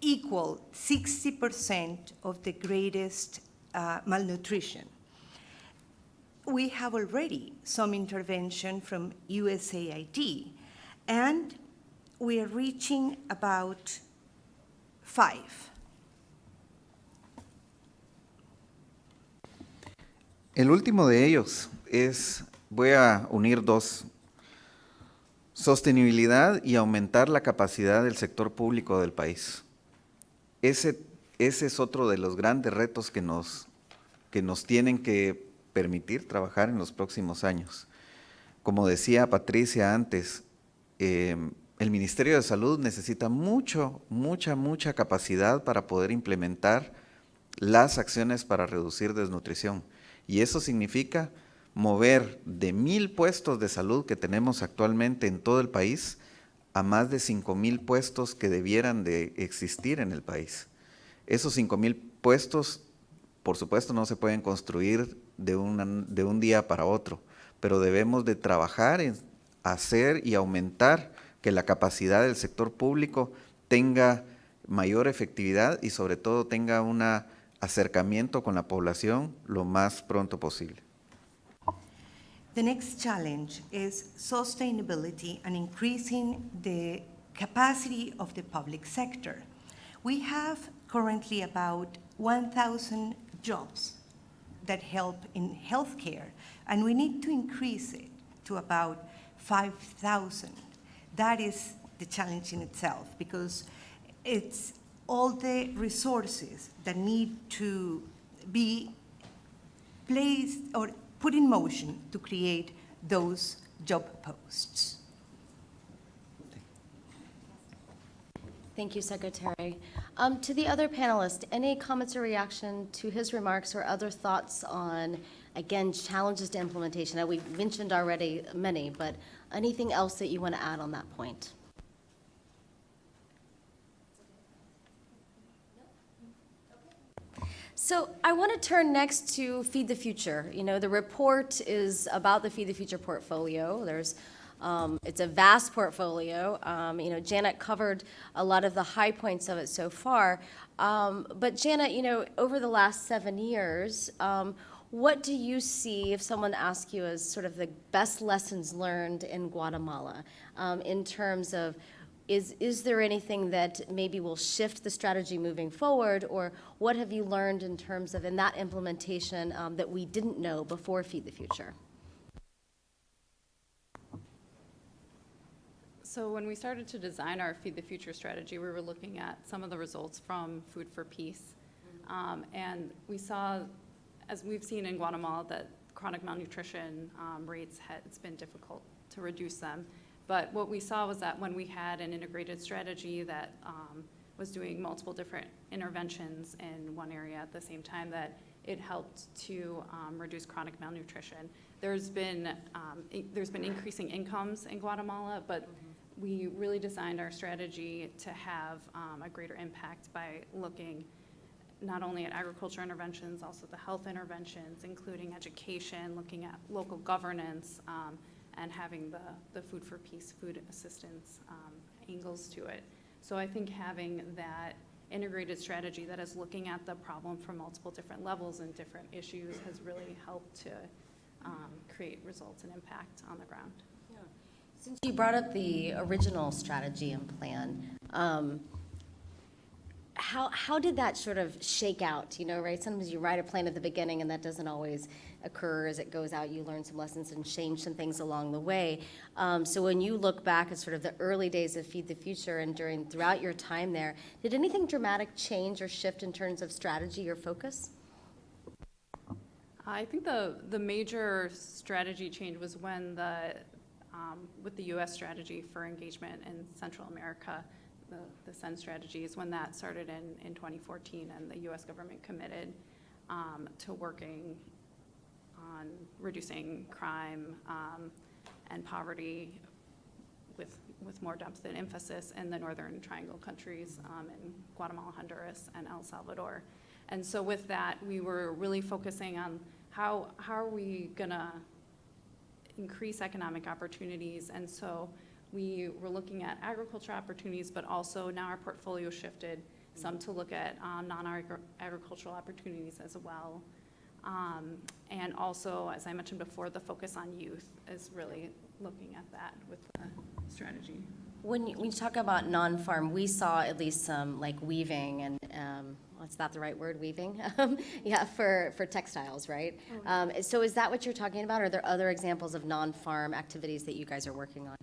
equal 60% of the greatest malnutrition. We have already some intervention from USAID, and we are reaching about 5. El último de ellos voy a unir 2, sostenibilidad y aumentar la capacidad del sector público del país. Ese es otro de los grandes retos que nos tienen que permitir trabajar en los próximos años. Como decía Patricia antes, el Ministerio de Salud necesita mucha capacidad para poder implementar las acciones para reducir desnutrición. Y eso significa mover de 1,000 puestos de salud que tenemos actualmente en todo el país a más de 5,000 puestos que debieran de existir en el país. Esos 5,000 puestos, por supuesto, no se pueden construir de un día para otro, pero debemos de trabajar en hacer y aumentar que la capacidad del sector público tenga mayor efectividad y sobre todo tenga un acercamiento con la población lo más pronto posible. The next challenge is sustainability and increasing the capacity of the public sector. We have currently about 1,000 jobs that help in healthcare, and we need to increase it to about 5,000. That is the challenge in itself, because it's all the resources that need to be placed or put in motion to create those job posts. Thank you, Secretary. To the other panelists, any comments or reaction to his remarks or other thoughts on Again, challenges to implementation. We mentioned already many, but anything else that you want to add on that point? So I want to turn next to Feed the Future. You know, the report is about the Feed the Future portfolio. It's a vast portfolio. You know, Janet covered a lot of the high points of it so far. But Janet, you know, over the last 7 years, what do you see if someone asks you as sort of the best lessons learned in Guatemala in terms of is there anything that maybe will shift the strategy moving forward, or what have you learned in terms of in that implementation that we didn't know before Feed the Future? So when we started to design our Feed the Future strategy, we were looking at some of the results from Food for Peace. And we saw, as we've seen in Guatemala, that chronic malnutrition rates, it's been difficult to reduce them. But what we saw was that when we had an integrated strategy that was doing multiple different interventions in one area at the same time, that it helped to reduce chronic malnutrition. There's been increasing incomes in Guatemala, but we really designed our strategy to have a greater impact by looking not only at agriculture interventions, also the health interventions, including education, looking at local governance, and having the Food for Peace, food assistance angles to it. So I think having that integrated strategy that is looking at the problem from multiple different levels and different issues has really helped to create results and impact on the ground. Yeah. Since you brought up the original strategy and plan, how did that sort of shake out? You know, right? Sometimes you write a plan at the beginning and that doesn't always occur as it goes out. You learn some lessons and change some things along the way. So when you look back at sort of the early days of Feed the Future and throughout your time there, did anything dramatic change or shift in terms of strategy or focus? I think the major strategy change was when with the U.S. strategy for engagement in Central America, the SEN strategy is when that started in 2014, and the U.S. government committed to working on reducing crime and poverty with more depth and emphasis in the Northern Triangle countries in Guatemala, Honduras, and El Salvador. And so with that, we were really focusing on how are we gonna increase economic opportunities. And so we were looking at agriculture opportunities, but also now our portfolio shifted some to look at non-agricultural opportunities as well. And also, as I mentioned before, the focus on youth is really looking at that with the strategy. When you talk about non-farm, we saw at least some like weaving and, what's that the right word, weaving? Yeah, for textiles, right? So is that what you're talking about? Or are there other examples of non-farm activities that you guys are working on?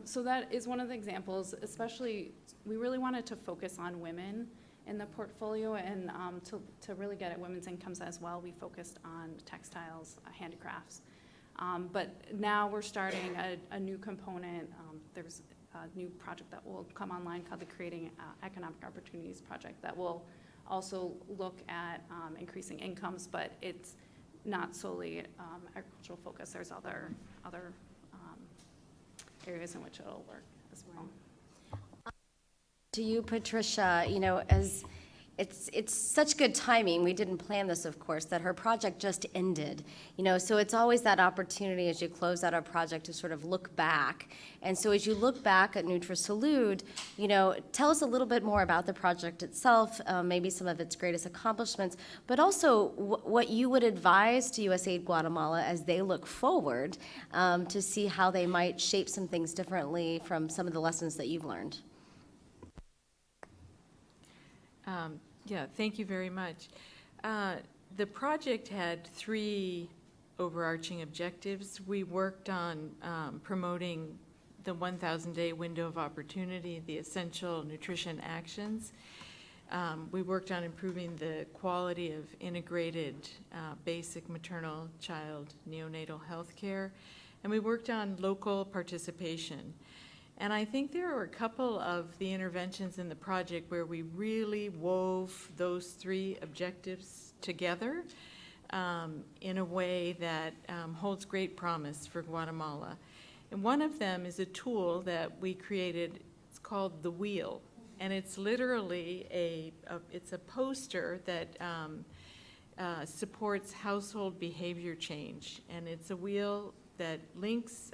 So that is one of the examples, especially we really wanted to focus on women in the portfolio, and to really get at women's incomes as well, we focused on textiles, handicrafts. But now we're starting a new component. There's a new project that will come online called the Creating Economic Opportunities Project that will also look at increasing incomes, but it's not solely agricultural focus. There's other areas in which it'll work as well. To you, Patricia, you know, as it's such good timing, we didn't plan this, of course, that her project just ended, you know, so it's always that opportunity as you close out a project to sort of look back. And so as you look back at NutriSalud, you know, tell us a little bit more about the project itself, maybe some of its greatest accomplishments, but also what you would advise to USAID Guatemala as they look forward to see how they might shape some things differently from some of the lessons that you've learned. Yeah, thank you very much. The project had 3 overarching objectives. We worked on promoting the 1,000-day window of opportunity, the essential nutrition actions. We worked on improving the quality of integrated basic maternal, child, neonatal health care, and we worked on local participation. And I think there were a couple of the interventions in the project where we really wove those 3 objectives together. in a way that holds great promise for Guatemala. And one of them is a tool that we created. It's called the Wheel, and it's literally it's a poster that supports household behavior change, and it's a wheel that links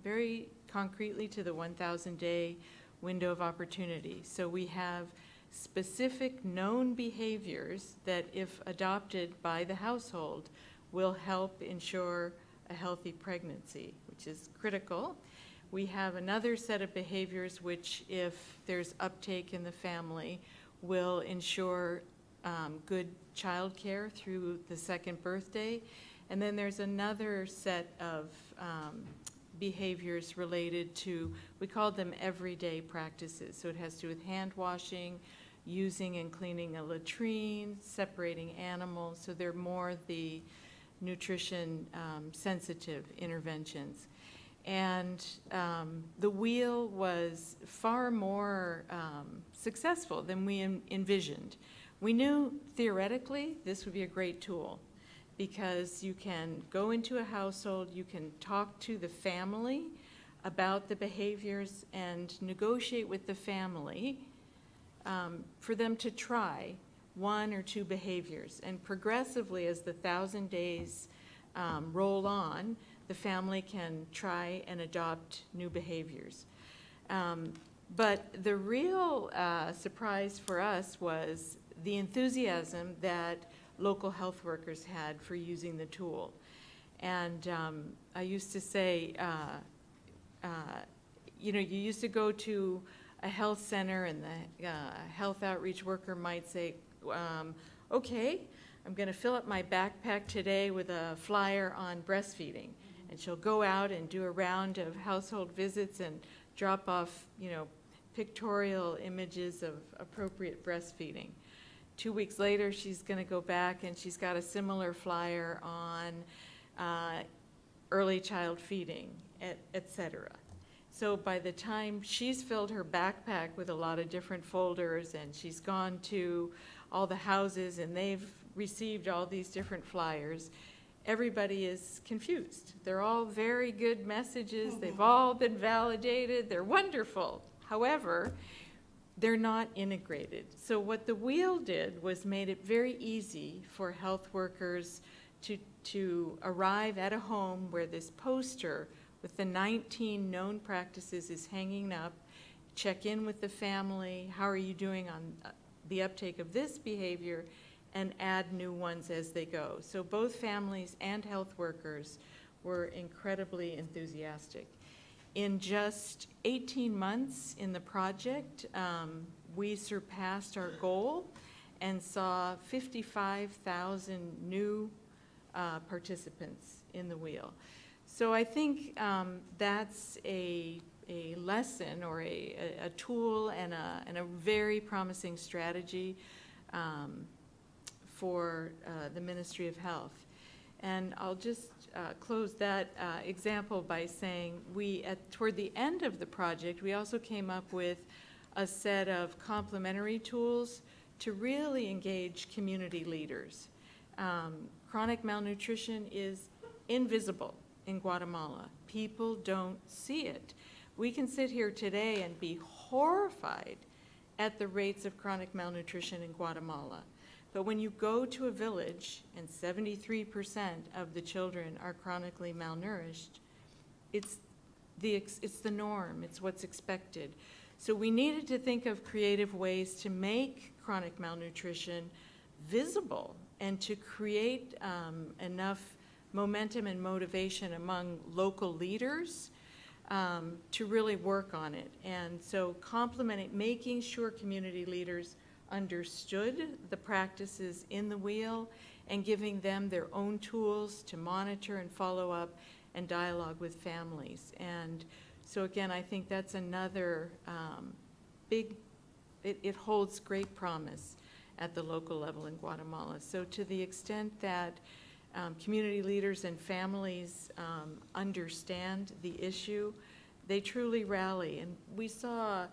very concretely to the 1,000-day window of opportunity. So we have specific known behaviors that, if adopted by the household, will help ensure a healthy pregnancy, which is critical. We have another set of behaviors which, if there's uptake in the family, will ensure good child care through the second birthday. And then there's another set of behaviors related to, we call them everyday practices. So it has to do with hand washing, using and cleaning a latrine, separating animals. So they're more the nutrition sensitive interventions. And the wheel was far more successful than we envisioned. We knew theoretically this would be a great tool, because you can go into a household, you can talk to the family about the behaviors and negotiate with the family for them to try one or two behaviors. And progressively, as the 1,000 days roll on, the family can try and adopt new behaviors. But the real surprise for us was the enthusiasm that local health workers had for using the tool. And I used to say, you used to go to a health center and the health outreach worker might say, okay, I'm going to fill up my backpack today with a flyer on breastfeeding. And she'll go out and do a round of household visits and drop off, pictorial images of appropriate breastfeeding. 2 weeks later, she's going to go back and she's got a similar flyer on early child feeding, et cetera. So by the time she's filled her backpack with a lot of different folders and she's gone to all the houses and they've received all these different flyers, everybody is confused. They're all very good messages. They've all been validated. They're wonderful. However, they're not integrated. So what the wheel did was made it very easy for health workers to arrive at a home where this poster with the 19 known practices is hanging up, check in with the family, how are you doing on the uptake of this behavior, and add new ones as they go. So both families and health workers were incredibly enthusiastic. In just 18 months in the project, we surpassed our goal and saw 55,000 new participants in the wheel. So I think that's a lesson or a tool and a very promising strategy for the Ministry of Health. And I'll just close that example by saying toward the end of the project, we also came up with a set of complementary tools to really engage community leaders. Chronic malnutrition is invisible in Guatemala. People don't see it. We can sit here today and be horrified at the rates of chronic malnutrition in Guatemala. But when you go to a village and 73% of the children are chronically malnourished, it's the norm, it's what's expected. So we needed to think of creative ways to make chronic malnutrition visible and to create enough momentum and motivation among local leaders to really work on it. And so complementing, making sure community leaders understood the practices in the wheel and giving them their own tools to monitor and follow up and dialogue with families. And so again, I think that's another it holds great promise at the local level in Guatemala. So to the extent that community leaders and families understand the issue, they truly rally. And we saw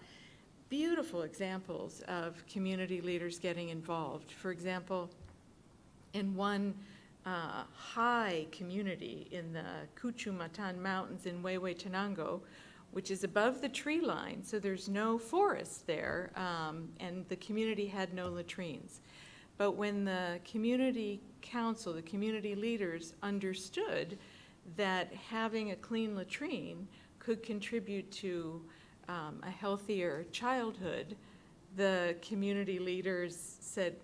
beautiful examples of community leaders getting involved. For example, in one high community in the Cuchumatan Mountains in Huehuetenango, which is above the tree line, so there's no forest there, and the community had no latrines. But when the community council, the community leaders understood that having a clean latrine could contribute to a healthier childhood, the community leaders said,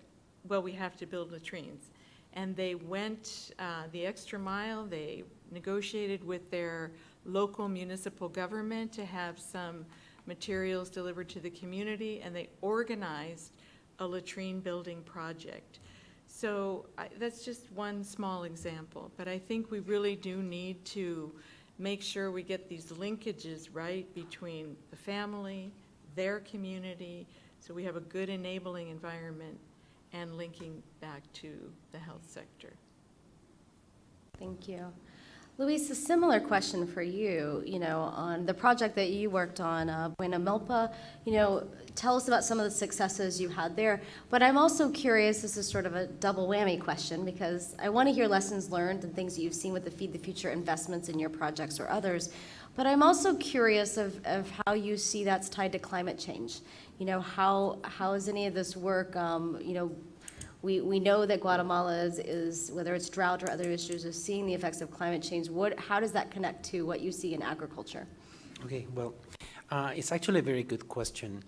well, we have to build latrines. And they went the extra mile. They negotiated with their local municipal government to have some materials delivered to the community, and they organized a latrine building project. So that's just one small example, but I think we really do need to make sure we get these linkages right between the family, their community, so we have a good enabling environment and linking back to the health sector. Thank you. Luis, a similar question for you, on the project that you worked on, Buena Milpa, tell us about some of the successes you had there. But I'm also curious, this is sort of a double whammy question, because I want to hear lessons learned and things that you've seen with the Feed the Future investments in your projects or others. But I'm also curious of how you see that's tied to climate change. How is any of this work, we know that Guatemala is, whether it's drought or other issues, is seeing the effects of climate change. How does that connect to what you see in agriculture? Okay, well, it's actually a very good question.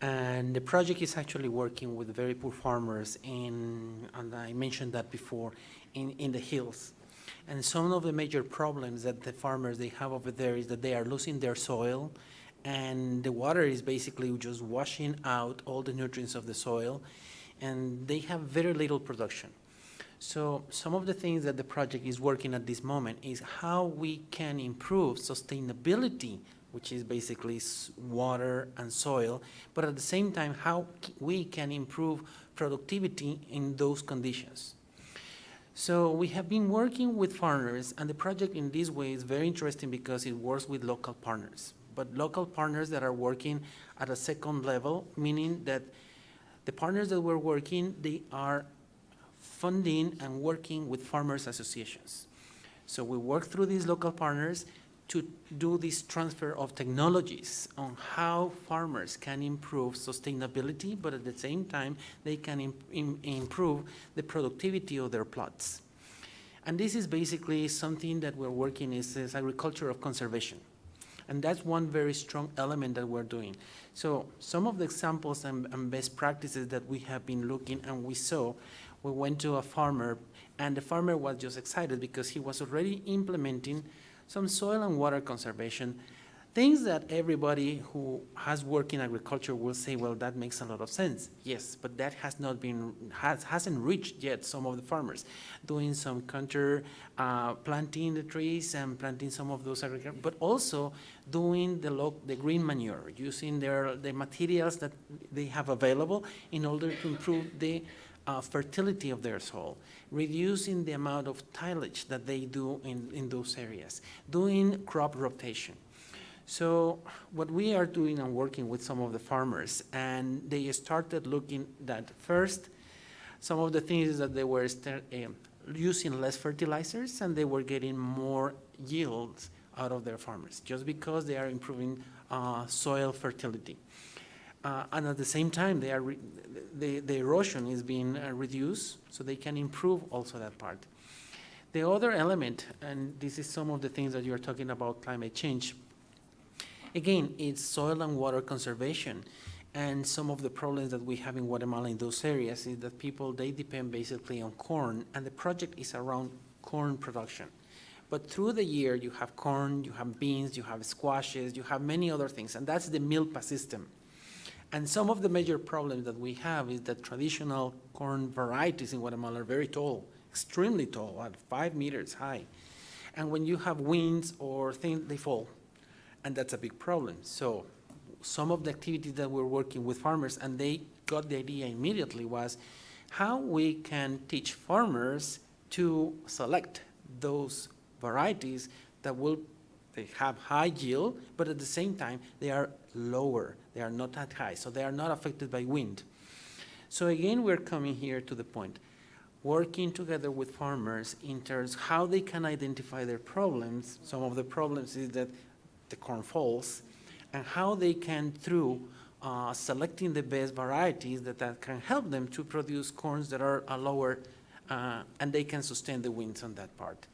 And the project is actually working with very poor farmers and I mentioned that before, in the hills. And some of the major problems that the farmers they have over there is that they are losing their soil, and the water is basically just washing out all the nutrients of the soil, and they have very little production. So some of the things that the project is working at this moment is how we can improve sustainability, which is basically water and soil, but at the same time, how we can improve productivity in those conditions. So we have been working with farmers, and the project in this way is very interesting because it works with local partners, but local partners that are working at a second level, meaning that the partners that we're working, they are funding and working with farmers associations. So we work through these local partners to do this transfer of technologies on how farmers can improve sustainability, but at the same time, they can improve the productivity of their plots. And this is basically something that we're working is agriculture of conservation. And that's one very strong element that we're doing. So some of the examples and best practices that we have been looking and we saw, we went to a farmer, and the farmer was just excited because he was already implementing some soil and water conservation, things that everybody who has worked in agriculture will say, well, that makes a lot of sense. Yes, but that has not been, hasn't reached yet some of the farmers. Doing some counter, planting the trees and planting some of those agriculture, but also doing the green manure, using the materials that they have available in order to improve the fertility of their soil, reducing the amount of tillage that they do in those areas, doing crop rotation. So what we are doing and working with some of the farmers, and they started looking at first, some of the things that they were using less fertilizers and they were getting more yields out of their farmers just because they are improving soil fertility. And at the same time, the erosion is being reduced, so they can improve also that part. The other element, and this is some of the things that you're talking about climate change, again, it's soil and water conservation. And some of the problems that we have in Guatemala in those areas is that people, they depend basically on corn, and the project is around corn production. But through the year, you have corn, you have beans, you have squashes, you have many other things, and that's the milpa system. And some of the major problems that we have is that traditional corn varieties in Guatemala are very tall, extremely tall, at 5 meters high. And when you have winds or things, they fall. And that's a big problem. So some of the activities that we're working with farmers, and they got the idea immediately, was how we can teach farmers to select those varieties that they have high yield, but at the same time, they are lower. They are not that high, so they are not affected by wind. So again, we're coming here to the point. working together with farmers in terms how they can identify their problems. Some of the problems is that the corn falls, and how they can, through selecting the best varieties that can help them to produce corns that are lower, and they can sustain the winds on that part.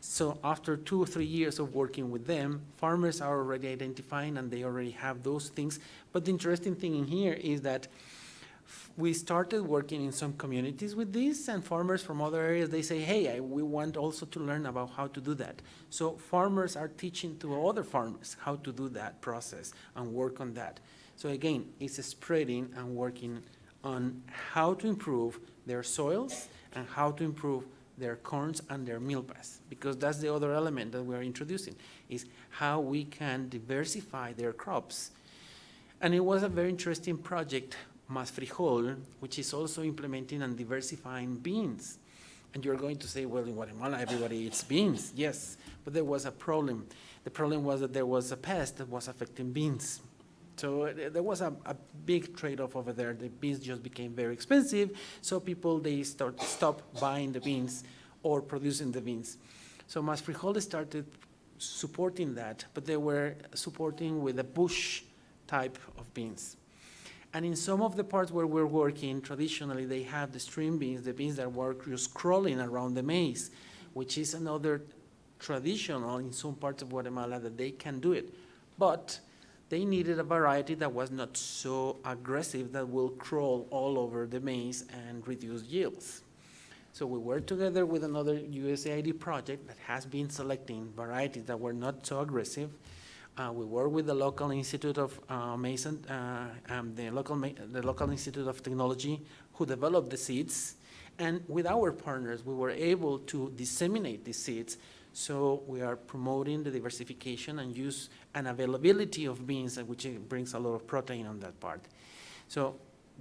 So after 2 or 3 years of working with them, farmers are already identifying and they already have those things. But the interesting thing in here is that we started working in some communities with this, and farmers from other areas, they say, hey, we want also to learn about how to do that. So farmers are teaching to other farmers how to do that process and work on that. So again, it's spreading and working on how to improve their soils and how to improve their corns and their milpas, because that's the other element that we're introducing, is how we can diversify their crops. And it was a very interesting project, Más Frijol, which is also implementing and diversifying beans. And you're going to say, well, in Guatemala, everybody eats beans. Yes, but there was a problem. The problem was that there was a pest that was affecting beans. So there was a big trade-off over there. The beans just became very expensive, so people, they stopped buying the beans or producing the beans. So Más Frijol started supporting that, but they were supporting with a bush type of beans. And in some of the parts where we're working, traditionally they have the string beans, the beans that were just crawling around the maize, which is another traditional in some parts of Guatemala that they can do it. But they needed a variety that was not so aggressive that will crawl all over the maize and reduce yields. So we worked together with another USAID project that has been selecting varieties that were not so aggressive. We work with the local Institute of Mason, the local Institute of Technology, who developed the seeds. And with our partners, we were able to disseminate these seeds. So we are promoting the diversification and use and availability of beans, which brings a lot of protein on that part. So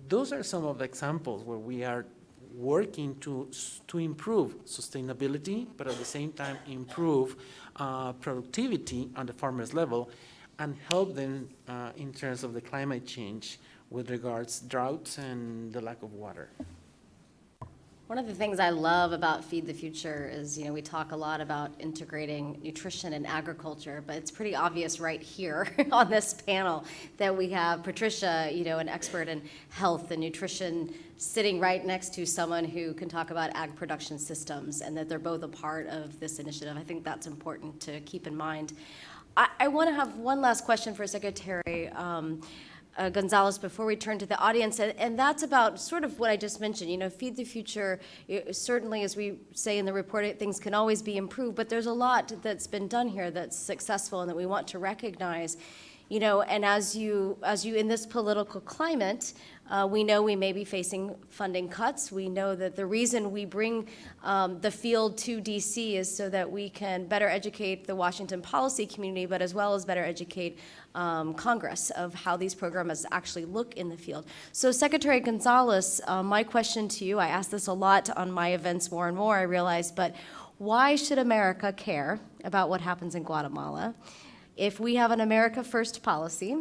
those are some of the examples where we are working to improve sustainability, but at the same time improve productivity on the farmers level and help them in terms of the climate change with regards droughts and the lack of water. One of the things I love about Feed the Future is, we talk a lot about integrating nutrition and agriculture, but it's pretty obvious right here on this panel that we have Patricia, an expert in health and nutrition, sitting right next to someone who can talk about ag production systems, and that they're both a part of this initiative. I think that's important to keep in mind. I want to have one last question for Secretary Gonzalez before we turn to the audience, and that's about sort of what I just mentioned. Feed the Future, certainly, as we say in the report, things can always be improved, but there's a lot that's been done here that's successful and that we want to recognize. And as you in this political climate, we know we may be facing funding cuts. We know that the reason we bring the field to DC is so that we can better educate the Washington policy community, but as well as better educate Congress of how these programs actually look in the field. So Secretary Gonzalez, my question to you, I ask this a lot on my events more and more, I realize, but why should America care about what happens in Guatemala? If we have an America First policy,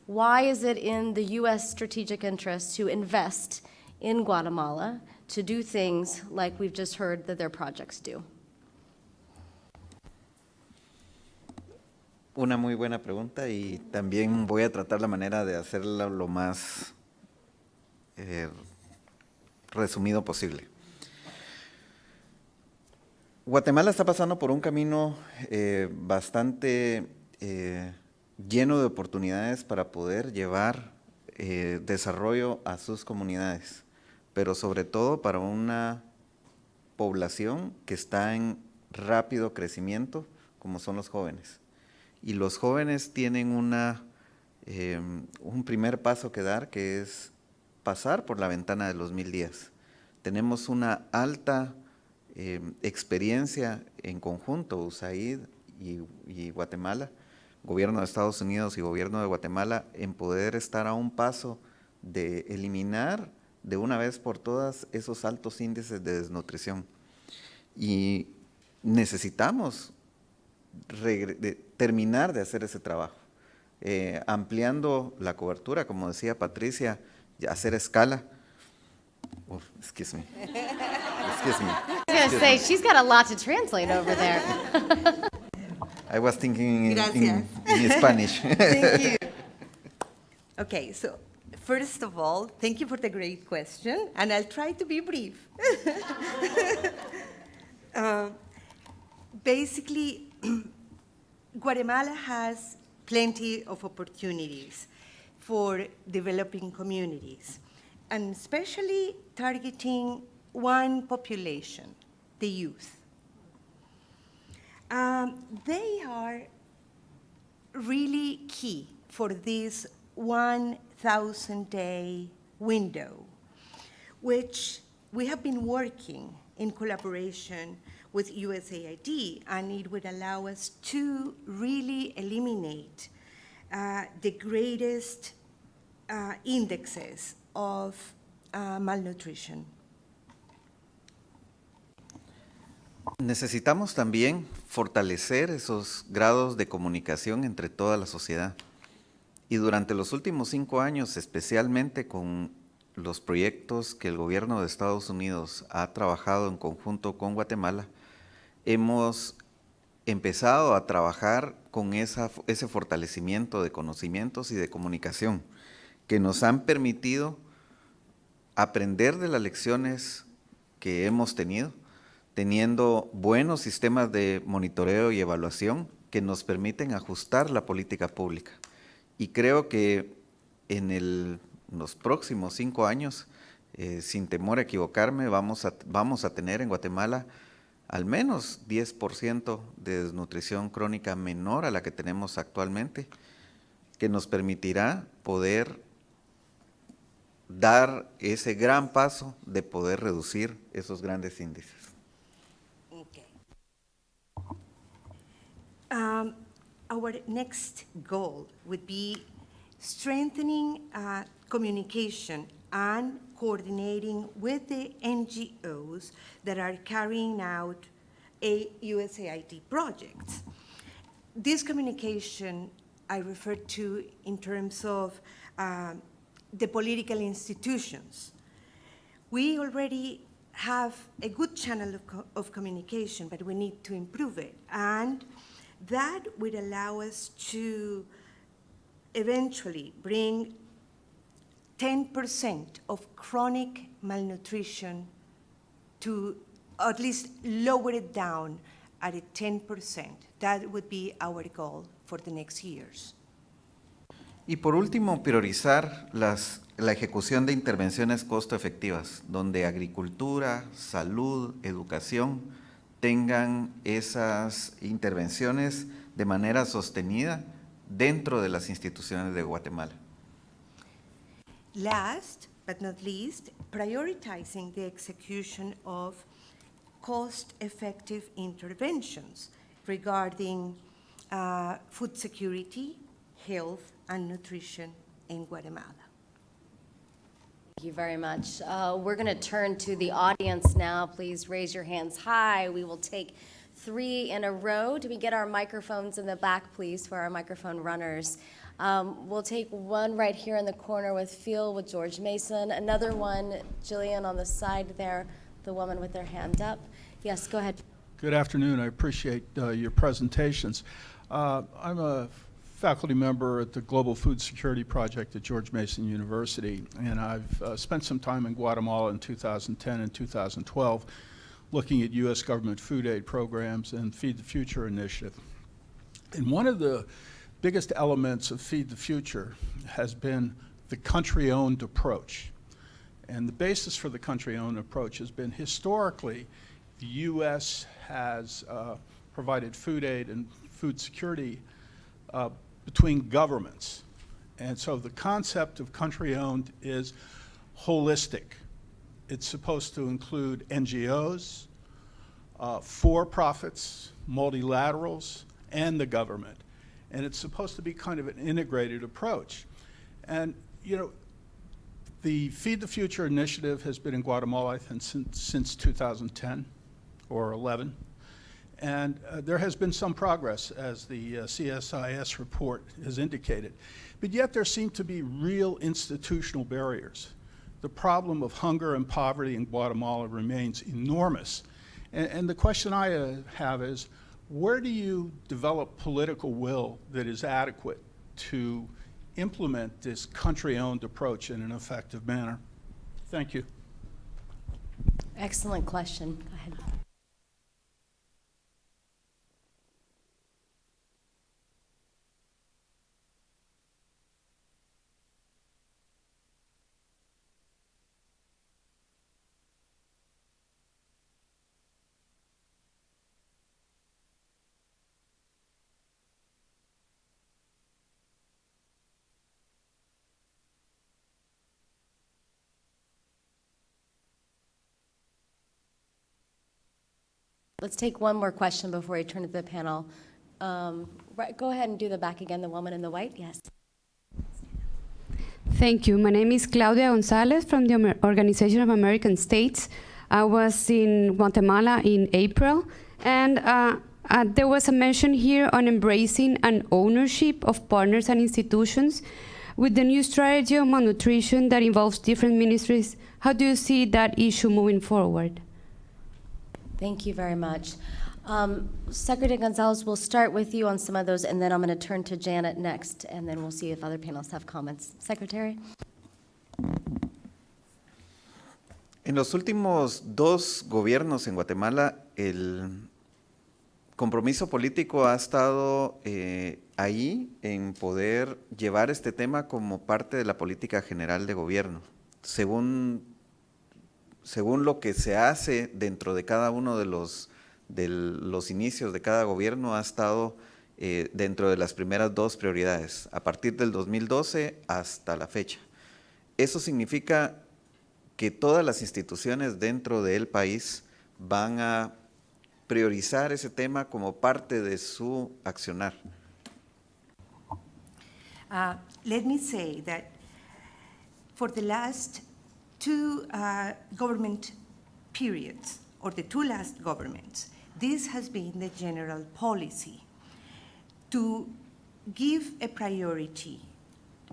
why is it in the U.S. strategic interest to invest in Guatemala to do things like we've just heard that their projects do? Una muy buena pregunta, y también voy a tratar la manera de hacerla lo más resumido posible. Guatemala está pasando por un camino bastante lleno de oportunidades para poder llevar desarrollo a sus comunidades, pero sobre todo para una población que está en rápido crecimiento, como son los jóvenes. Y los jóvenes tienen un primer paso que dar, que es pasar por la ventana de los 1000 días. Tenemos una alta experiencia en conjunto, USAID y Guatemala, gobierno de Estados Unidos y gobierno de Guatemala, en poder estar a un paso de eliminar de una vez por todas esos altos índices de desnutrición. Y necesitamos terminar de hacer ese trabajo, ampliando la cobertura, como decía Patricia, hacer escala. Oh, excuse me. Excuse me. I was going to say, she's got a lot to translate over there. I was thinking in Gracias. Spanish. Thank you. Okay, so first of all, thank you for the great question, and I'll try to be brief. Basically, Guatemala has plenty of opportunities for developing communities, and especially targeting one population, the youth. They are really key for this 1,000-day window, which we have been working in collaboration with USAID, and it would allow us to really eliminate the greatest indexes of malnutrition. Necesitamos también fortalecer esos grados de comunicación entre toda la sociedad. Y durante los últimos 5 años, especialmente con los proyectos que el gobierno de Estados Unidos ha trabajado en conjunto con Guatemala, hemos empezado a trabajar con ese fortalecimiento de conocimientos y de comunicación que nos han permitido aprender de las lecciones que hemos teniendo buenos sistemas de monitoreo y evaluación que nos permiten ajustar la política pública. Y creo que en los próximos 5 años, sin temor a equivocarme, vamos a tener en Guatemala al menos 10% de desnutrición crónica menor a la que tenemos actualmente, que nos permitirá poder dar ese gran paso de poder reducir esos grandes índices. Okay. Our next goal would be strengthening communication and coordinating with the NGOs that are carrying out USAID projects. This communication I refer to in terms of the political institutions. We already have a good channel of communication, but we need to improve it. And that would allow us to eventually bring 10% of chronic malnutrition to at least lower it down at a 10%. That would be our goal for the next years. Y por último, priorizar la ejecución de intervenciones costo efectivas, donde agricultura, salud, educación tengan esas intervenciones de manera sostenida dentro de las instituciones de Guatemala. Last but not least, prioritizing the execution of cost-effective interventions regarding food security, health, and nutrition in Guatemala. Thank you very much. We're going to turn to the audience now. Please raise your hands high. We will take 3 in a row. Do we get our microphones in the back, please, for our microphone runners? We'll take one right here in the corner with Phil, with George Mason. Another one, Jillian, on the side there, the woman with their hand up. Yes, go ahead. Good afternoon. I appreciate your presentations. I'm a faculty member at the Global Food Security Project at George Mason University, and I've spent some time in Guatemala in 2010 and 2012 looking at U.S. government food aid programs and Feed the Future initiative. And one of the biggest elements of Feed the Future has been the country-owned approach. And the basis for the country-owned approach has been historically the U.S. has provided food aid and food security between governments. And so the concept of country-owned is holistic. It's supposed to include NGOs, for-profits, multilaterals, and the government. And it's supposed to be kind of an integrated approach. And, you know, the Feed the Future initiative has been in Guatemala, I think, since 2010 or 11. And there has been some progress, as the CSIS report has indicated. But yet there seem to be real institutional barriers the problem of hunger and poverty in Guatemala remains enormous. And the question I have is, where do you develop political will that is adequate to implement this country-owned approach in an effective manner? Thank you. Excellent question. Go ahead. Let's take one more question before I turn to the panel. Right, go ahead and do the back again, the woman in the white, yes. Thank you. My name is Claudia Gonzalez from the Organization of American States. I was in Guatemala in April, and there was a mention here on embracing an ownership of partners and institutions. With the new strategy on malnutrition that involves different ministries, how do you see that issue moving forward? Thank you very much. Secretary Gonzalez, we'll start with you on some of those, and then I'm going to turn to Janet next, and then we'll see if other panelists have comments. Secretary? En los últimos 2 gobiernos en Guatemala, el compromiso político ha estado ahí en poder llevar este tema como parte de la política general de gobierno. Según lo que se hace dentro de cada uno de los inicios de cada gobierno, ha estado dentro de las primeras 2 prioridades, a partir del 2012 hasta la fecha. Eso significa que todas las instituciones dentro del país van a priorizar ese tema como parte de su accionar. Let me say that for the last 2 government periods, or the 2 last governments, this has been the general policy to give a priority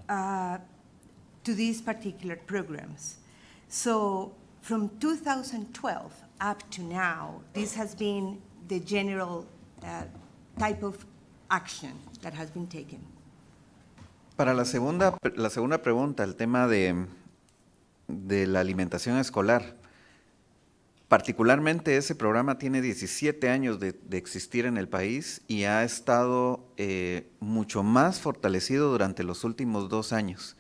to these particular programs. So from 2012 up to now, this has been the general type of action that has been taken. Para la segunda pregunta, el tema de la alimentación escolar. Particularmente ese programa tiene 17 años de existir en el país y ha estado mucho más fortalecido durante los últimos 2 años.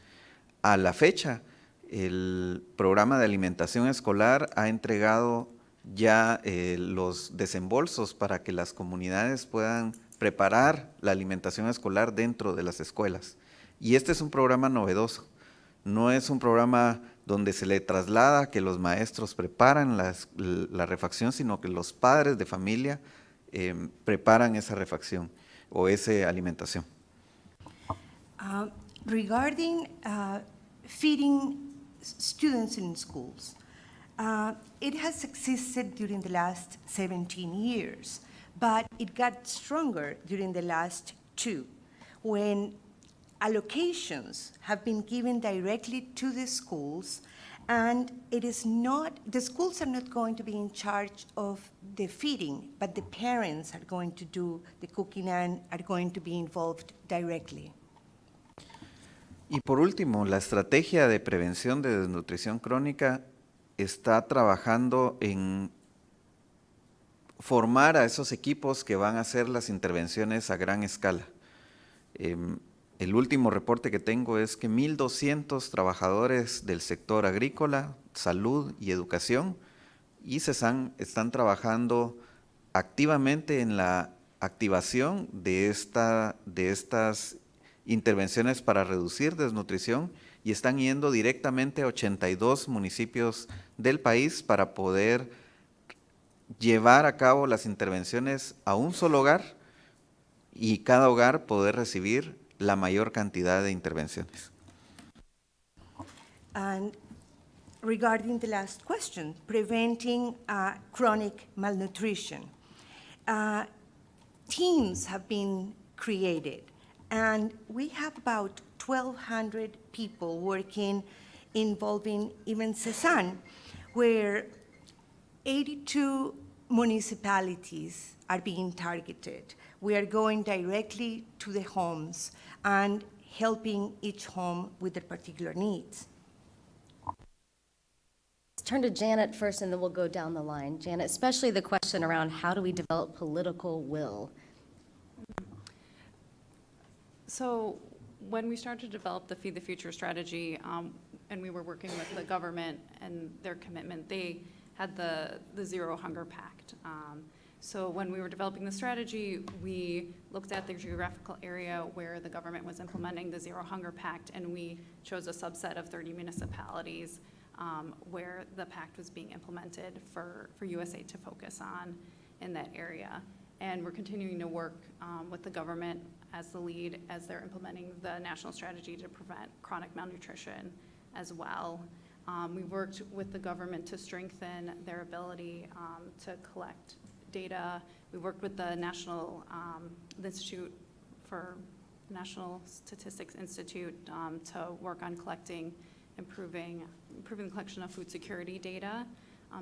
A la fecha, el programa de alimentación escolar ha entregado ya los desembolsos para que las comunidades puedan preparar la alimentación escolar dentro de las escuelas. Y este es un programa novedoso. No es un programa donde se le traslada que los maestros preparan la refacción, sino que los padres de familia preparan esa refacción o esa alimentación. Regarding feeding students in schools, it has existed during the last 17 years, but it got stronger during the last 2, when allocations have been given directly to the schools, and the schools are not going to be in charge of the feeding, but the parents are going to do the cooking and are going to be involved directly. Y por último, la estrategia de prevención de desnutrición crónica está trabajando en formar a esos equipos que van a hacer las intervenciones a gran escala. El último reporte que tengo es que 1,200 trabajadores del sector agrícola, salud y educación están trabajando activamente en la activación de estas intervenciones para reducir desnutrición y están yendo directamente a 82 municipios del país para poder llevar a cabo las intervenciones a un solo hogar y cada hogar poder recibir la mayor cantidad de intervenciones. And regarding the last question, preventing chronic malnutrition, teams have been created, and we have about 1,200 people working involving even Cezanne, where 82 municipalities are being targeted. We are going directly to the homes and helping each home with their particular needs. Let's turn to Janet first, and then we'll go down the line. Janet, especially the question around how do we develop political will? So when we started to develop the Feed the Future strategy, and we were working with the government and their commitment, they had the Zero Hunger Pact. So when we were developing the strategy, we looked at the geographical area where the government was implementing the Zero Hunger Pact, and we chose a subset of 30 municipalities where the pact was being implemented for USAID to focus on in that area. And we're continuing to work with the government as the lead as they're implementing the national strategy to prevent chronic malnutrition as well. We've worked with the government to strengthen their ability to collect data. We worked with the National Institute for National Statistics Institute to work on improving the collection of food security data,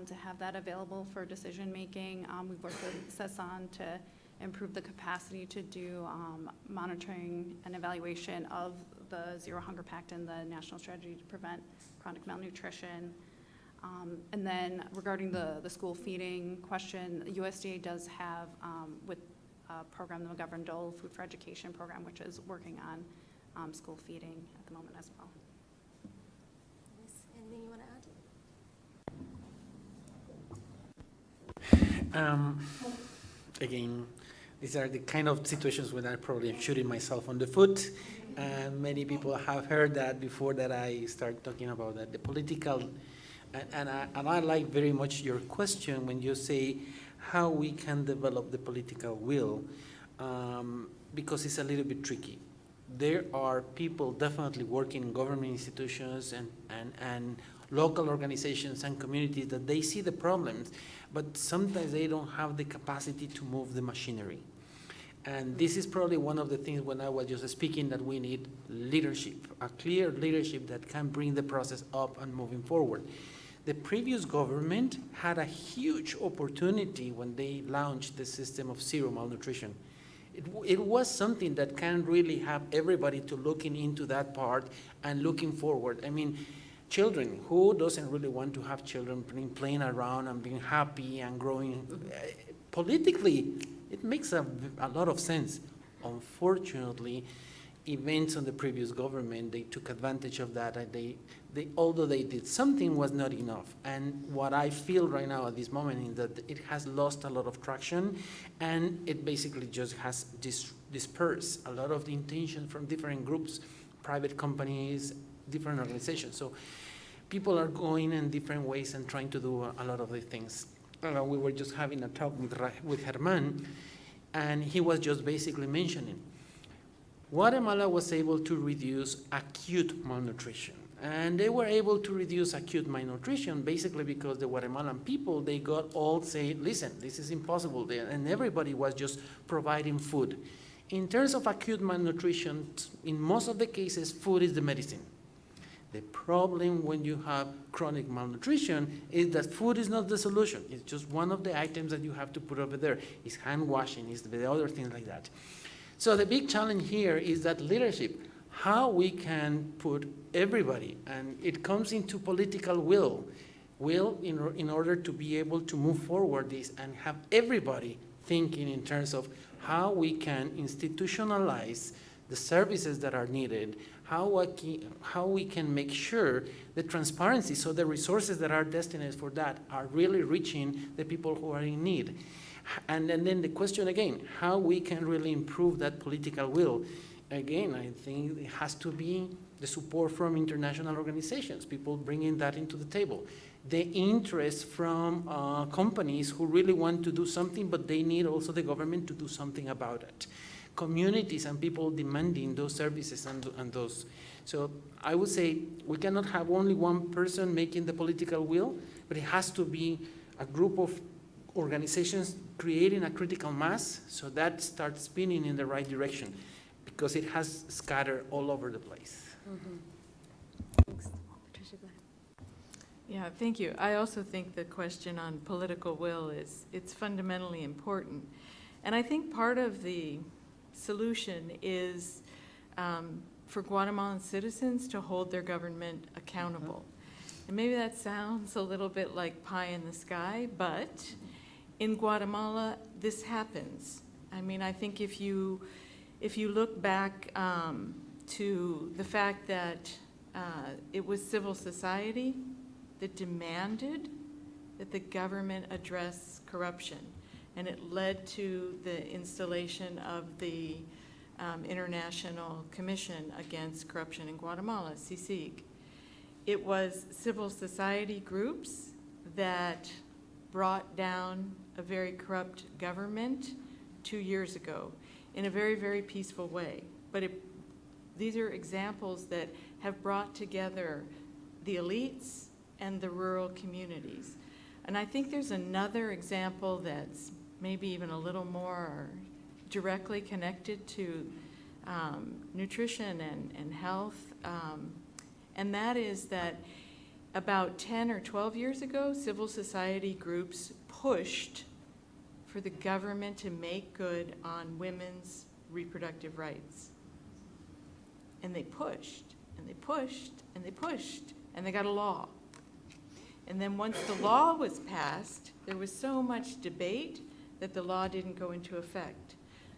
to have that available for decision making. We've worked with Cezanne to improve the capacity to do monitoring and evaluation of the Zero Hunger Pact and the national strategy to prevent chronic malnutrition. And then regarding the school feeding question, USDA does have with a program, the McGovern Dole Food for Education program, which is working on school feeding at the moment as well. Anything you want to add? Again, these are the kind of situations when I probably am shooting myself on the foot. And many people have heard that before that I start talking about that. The political, and I like very much your question when you say how we can develop the political will, because it's a little bit tricky. There are people definitely working in government institutions and local organizations and communities that they see the problems, but sometimes they don't have the capacity to move the machinery. And this is probably one of the things when I was just speaking that we need leadership, a clear leadership that can bring the process up and moving forward. The previous government had a huge opportunity when they launched the system of zero malnutrition. It was something that can really have everybody to looking into that part and looking forward. I mean, children, who doesn't really want to have children playing around and being happy and growing? Politically, it makes a lot of sense. Unfortunately, events on the previous government, they took advantage of that, and they although they did something, was not enough. And what I feel right now at this moment is that it has lost a lot of traction, and it basically just has dispersed a lot of the intention from different groups, private companies, different organizations. So people are going in different ways and trying to do a lot of the things. We were just having a talk with Herman, and he was just basically mentioning Guatemala was able to reduce acute malnutrition. And they were able to reduce acute malnutrition basically because the Guatemalan people, they got all saying, listen, this is impossible. And everybody was just providing food. In terms of acute malnutrition, in most of the cases, food is the medicine. The problem when you have chronic malnutrition is that food is not the solution. It's just one of the items that you have to put over there. It's hand washing, it's the other things like that. So the big challenge here is that leadership, how we can put everybody, and it comes into political will in order to be able to move forward this and have everybody thinking in terms of how we can institutionalize the services that are needed, how we can make sure the transparency, so the resources that are destined for that are really reaching the people who are in need. And then the question again, how we can really improve that political will. Again, I think it has to be the support from international organizations, people bringing that into the table. The interest from companies who really want to do something, but they need also the government to do something about it. Communities and people demanding those services and those. So I would say we cannot have only one person making the political will, but it has to be a group of organizations creating a critical mass so that starts spinning in the right direction, because it has scattered all over the place. Mm-hmm. Thanks. Patricia, Yeah, thank you. I also think the question on political will it's fundamentally important. And I think part of the solution is for Guatemalan citizens to hold their government accountable. And maybe that sounds a little bit like pie in the sky, but in Guatemala, this happens. I mean, I think if you look back to the fact that it was civil society that demanded that the government address corruption, and it led to the installation of the International Commission Against Corruption in Guatemala, CSIC. It was civil society groups that brought down a very corrupt government 2 years ago in a very, very peaceful way. But these are examples that have brought together the elites and the rural communities. And I think there's another example that's maybe even a little more directly connected to nutrition and health. And that is that about 10 or 12 years ago, civil society groups pushed for the government to make good on women's reproductive rights. And they pushed, and they pushed, and they pushed, and they got a law. And then once the law was passed, there was so much debate that the law didn't go into effect.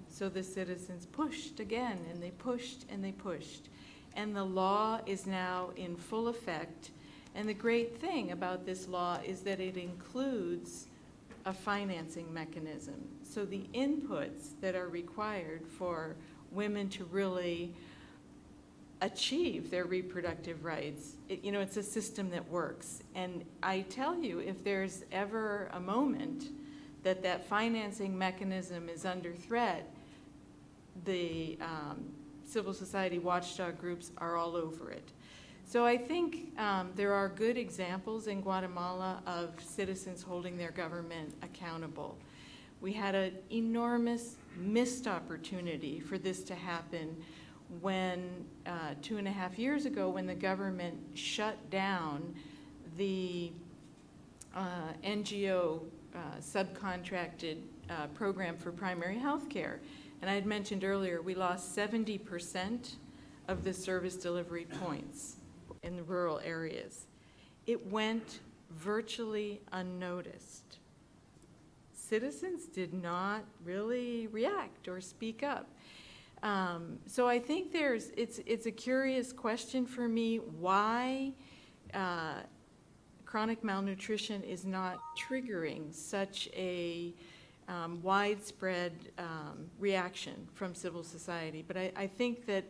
So the citizens pushed again, and they pushed, and they pushed. And the law is now in full effect. And the great thing about this law is that it includes a financing mechanism. So the inputs that are required for women to really achieve their reproductive rights, it's a system that works. And I tell you, if there's ever a moment that financing mechanism is under threat, the civil society watchdog groups are all over it. So I think there are good examples in Guatemala of citizens holding their government accountable. We had an enormous missed opportunity for this to happen when 2.5 years ago, when the government shut down the NGO subcontracted program for primary health care. And I had mentioned earlier, we lost 70% of the service delivery points in the rural areas. It went virtually unnoticed. Citizens did not really react or speak up. So I think it's a curious question for me why chronic malnutrition is not triggering such a widespread reaction from civil society. But I think that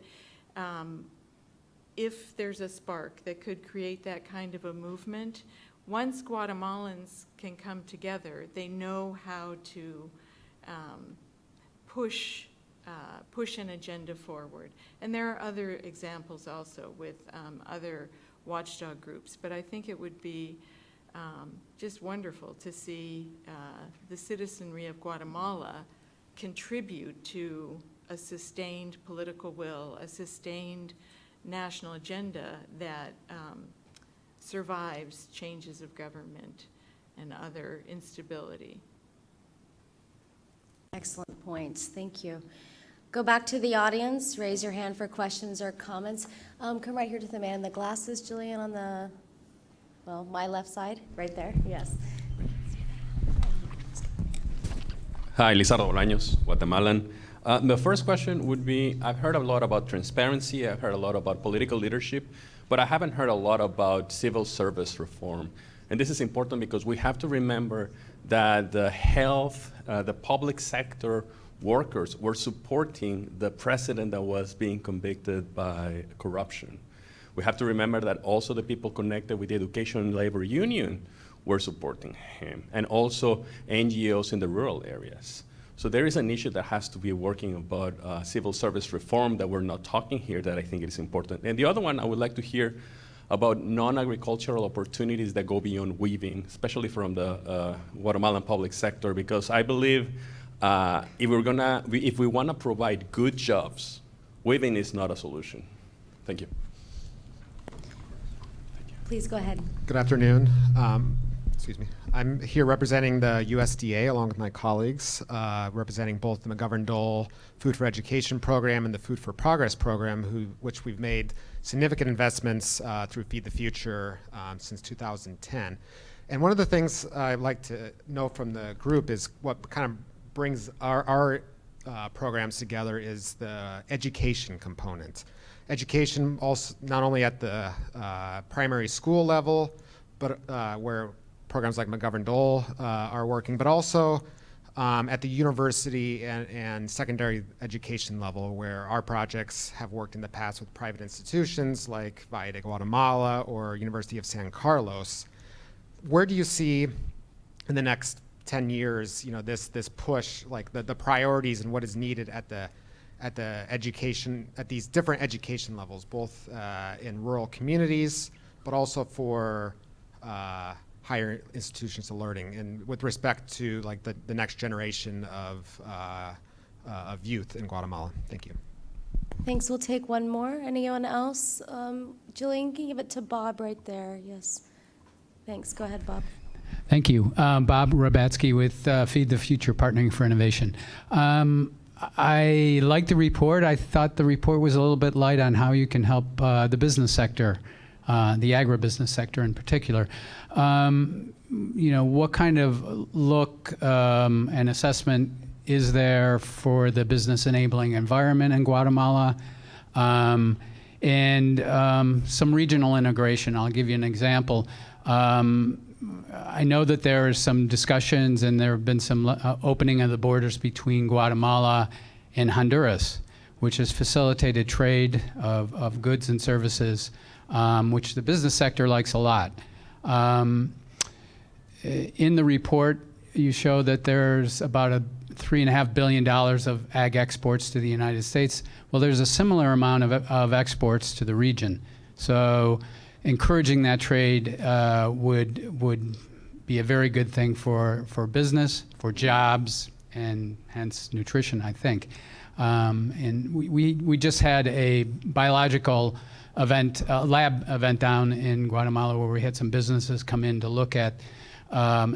if there's a spark that could create that kind of a movement, once Guatemalans can come together, they know how to push an agenda forward. And there are other examples also with other watchdog groups, but I think it would be just wonderful to see the citizenry of Guatemala contribute to a sustained political will, a sustained national agenda that survives changes of government and other instability. Excellent points. Thank you. Go back to the audience. Raise your hand for questions or comments. Come right here to the man in the glasses, Julian, on the, my left side, right there. Yes. Hi, Lizardo Bolaños, Guatemalan. The first question would be, I've heard a lot about transparency, I've heard a lot about political leadership, but I haven't heard a lot about civil service reform. And this is important because we have to remember that the health, the public sector workers were supporting the president that was being convicted by corruption. We have to remember that also the people connected with the Education and Labor Union were supporting him, and also NGOs in the rural areas. So there is an issue that has to be working about civil service reform that we're not talking here that I think is important. And the other one, I would like to hear about non-agricultural opportunities that go beyond weaving, especially from the Guatemalan public sector, because I believe if we want to provide good jobs, weaving is not a solution. Thank you. Please go ahead. Good afternoon. Excuse me. I'm here representing the USDA along with my colleagues, representing both the McGovern-Dole Food for Education program and the Food for Progress program, which we've made significant investments through Feed the Future since 2010. And one of the things I'd like to know from the group is what kind of brings our programs together is the education component. Education also not only at the primary school level, but where programs like McGovern-Dole are working, but also at the university and secondary education level, where our projects have worked in the past with private institutions like Valle de Guatemala or University of San Carlos. Where do you see in the next 10 years, this push, like the priorities and what is needed at the education, at these different education levels, both in rural communities, but also for higher institutions of learning, and with respect to like the next generation of youth in Guatemala? Thank you. Thanks. We'll take one more. Anyone else? Jillian, can you give it to Bob right there? Yes. Thanks. Go ahead, Bob. Thank you. Bob Rabatsky with Feed the Future Partnering for Innovation. I like the report. I thought the report was a little bit light on how you can help the business sector, the agribusiness sector in particular. What kind of look and assessment is there for the business enabling environment in Guatemala? And some regional integration. I'll give you an example. I know that there are some discussions and there have been some opening of the borders between Guatemala and Honduras, which has facilitated trade of goods and services, which the business sector likes a lot. In the report, you show that there's about $3.5 billion of ag exports to the United States. Well, there's a similar amount of exports to the region. So encouraging that trade would be a very good thing for business, for jobs, and hence nutrition, I think. And we just had a biological event, a lab event down in Guatemala where we had some businesses come in to look at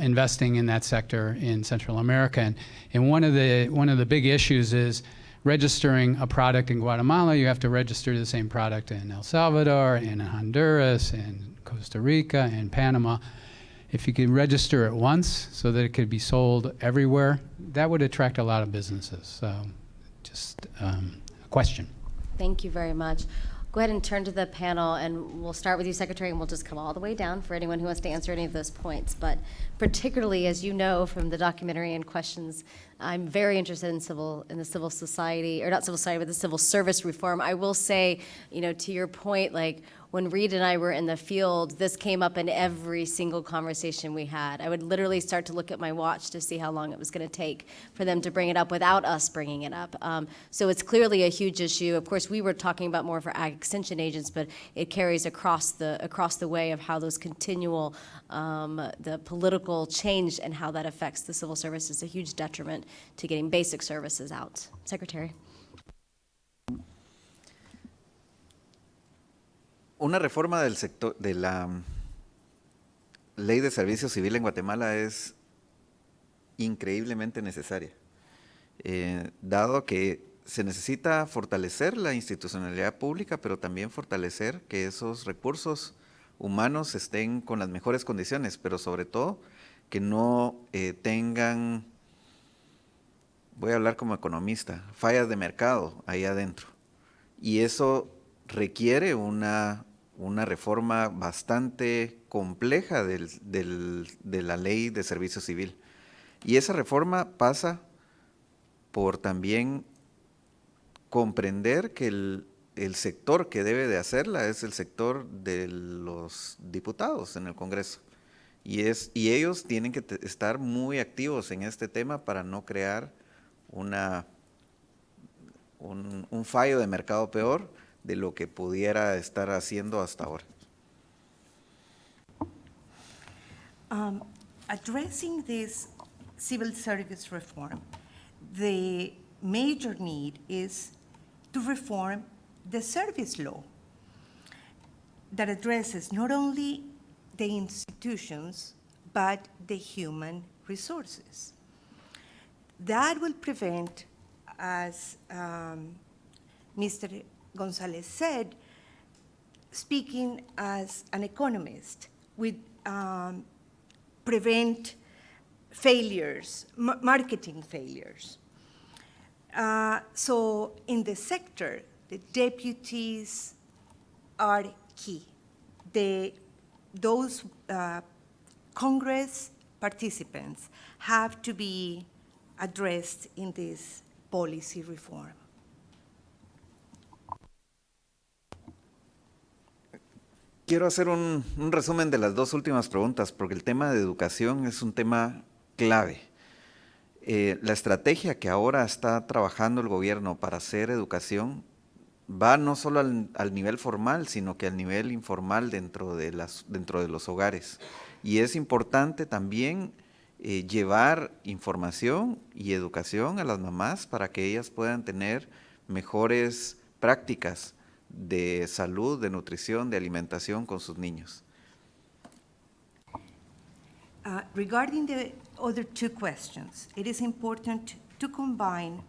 investing in that sector in Central America. And one of the big issues is registering a product in Guatemala. You have to register the same product in El Salvador, and in Honduras, and Costa Rica, and Panama. If you could register it once so that it could be sold everywhere, that would attract a lot of businesses. So just a question. Thank you very much. Go ahead and turn to the panel, and we'll start with you, Secretary, and we'll just come all the way down for anyone who wants to answer any of those points. But particularly, as you know from the documentary and questions, I'm very interested in the civil society, or not civil society, but the civil service reform. I will say, to your point, like when Reed and I were in the field, this came up in every single conversation we had. I would literally start to look at my watch to see how long it was going to take for them to bring it up without us bringing it up. So it's clearly a huge issue. Of course, we were talking about more for ag extension agents, but it carries across the way of how those continual, the political change and how that affects the civil service is a huge detriment to getting basic services out. Secretary. Una reforma del sector de la ley de servicio civil en Guatemala es increíblemente necesaria, dado que se necesita fortalecer la institucionalidad pública, pero también fortalecer que esos recursos humanos estén con las mejores condiciones, pero sobre todo que no tengan, voy a hablar como economista, fallas de mercado ahí adentro. Y eso requiere una reforma bastante compleja de la ley de servicio civil. Y esa reforma pasa por también comprender que el sector que debe de hacerla es el sector de los diputados en el Congreso. Y ellos tienen que estar muy activos en este tema para no crear un fallo de mercado peor de lo que pudiera estar haciendo hasta ahora. Addressing this civil service reform, the major need is to reform the service law. that addresses not only the institutions, but the human resources. That will prevent, as Mr. Gonzalez said, speaking as an economist, would prevent failures, marketing failures. So in the sector, the deputies are key. Those Congress participants have to be addressed in this policy reform. Quiero hacer un resumen de las dos últimas preguntas, porque el tema de educación es un tema clave. La estrategia que ahora está trabajando el gobierno para hacer educación va no solo al nivel formal, sino que al nivel informal dentro de los hogares. Y es importante también llevar información y educación a las mamás para que ellas puedan tener mejores prácticas de salud, de nutrición, de alimentación con sus niños. Regarding the other two questions, it is important to combine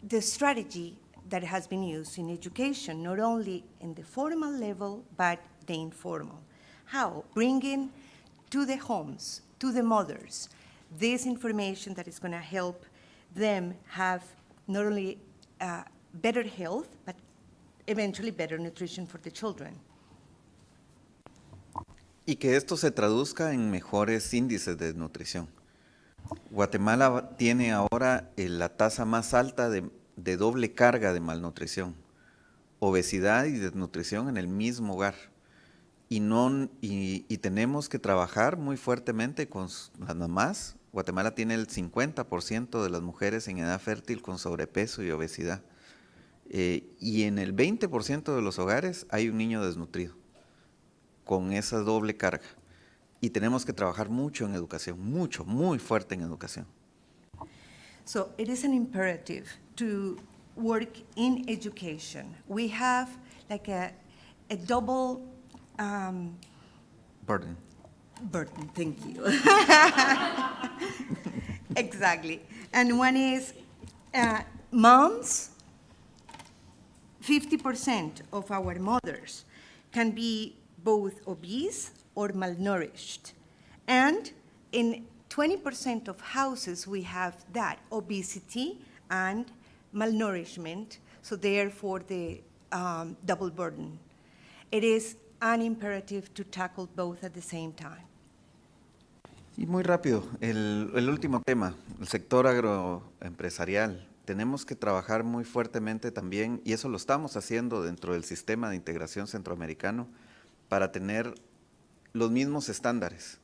the strategy that has been used in education, not only in the formal level, but the informal. How? Bringing to the homes, to the mothers, this information that is going to help them have not only better health, but eventually better nutrition for the children. Y que esto se traduzca en mejores índices de nutrición. Guatemala tiene ahora la tasa más alta de doble carga de malnutrición, obesidad y desnutrición en el mismo hogar. Y tenemos que trabajar muy fuertemente con las mamás. Guatemala tiene el 50% de las mujeres en edad fértil con sobrepeso y obesidad. Y en el 20% de los hogares hay un niño desnutrido, con esa doble carga. Y tenemos que trabajar mucho en educación, muy fuerte en educación. So it is an imperative to work in education. We have like a double Burden. Burden, thank you. Exactly. And one is moms, 50% of our mothers can be both obese or malnourished. And in 20% of houses, we have that, obesity and malnourishment, so therefore the double burden. It is an imperative to tackle both at the same time. Y muy rápido, el último tema, el sector agroempresarial. Tenemos que trabajar muy fuertemente también, y eso lo estamos haciendo dentro del sistema de integración centroamericano, para tener los mismos estándares.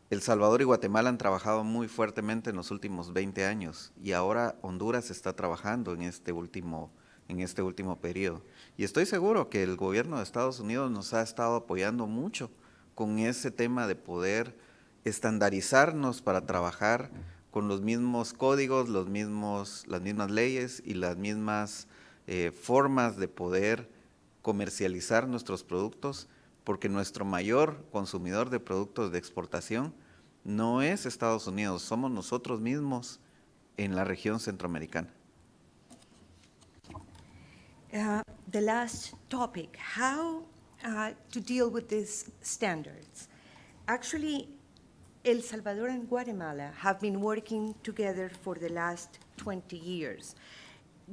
El Salvador y Guatemala han trabajado muy fuertemente en los últimos 20 años, y ahora Honduras está trabajando en este último periodo. Y estoy seguro que el gobierno de Estados Unidos nos ha estado apoyando mucho con ese tema de poder estandarizarnos para trabajar con los mismos códigos, las mismas leyes y las mismas formas de poder comercializar nuestros productos, porque nuestro mayor consumidor de productos de exportación no es Estados Unidos, somos nosotros mismos en la región centroamericana. The last topic, how to deal with these standards. Actually, El Salvador and Guatemala have been working together for the last 20 years.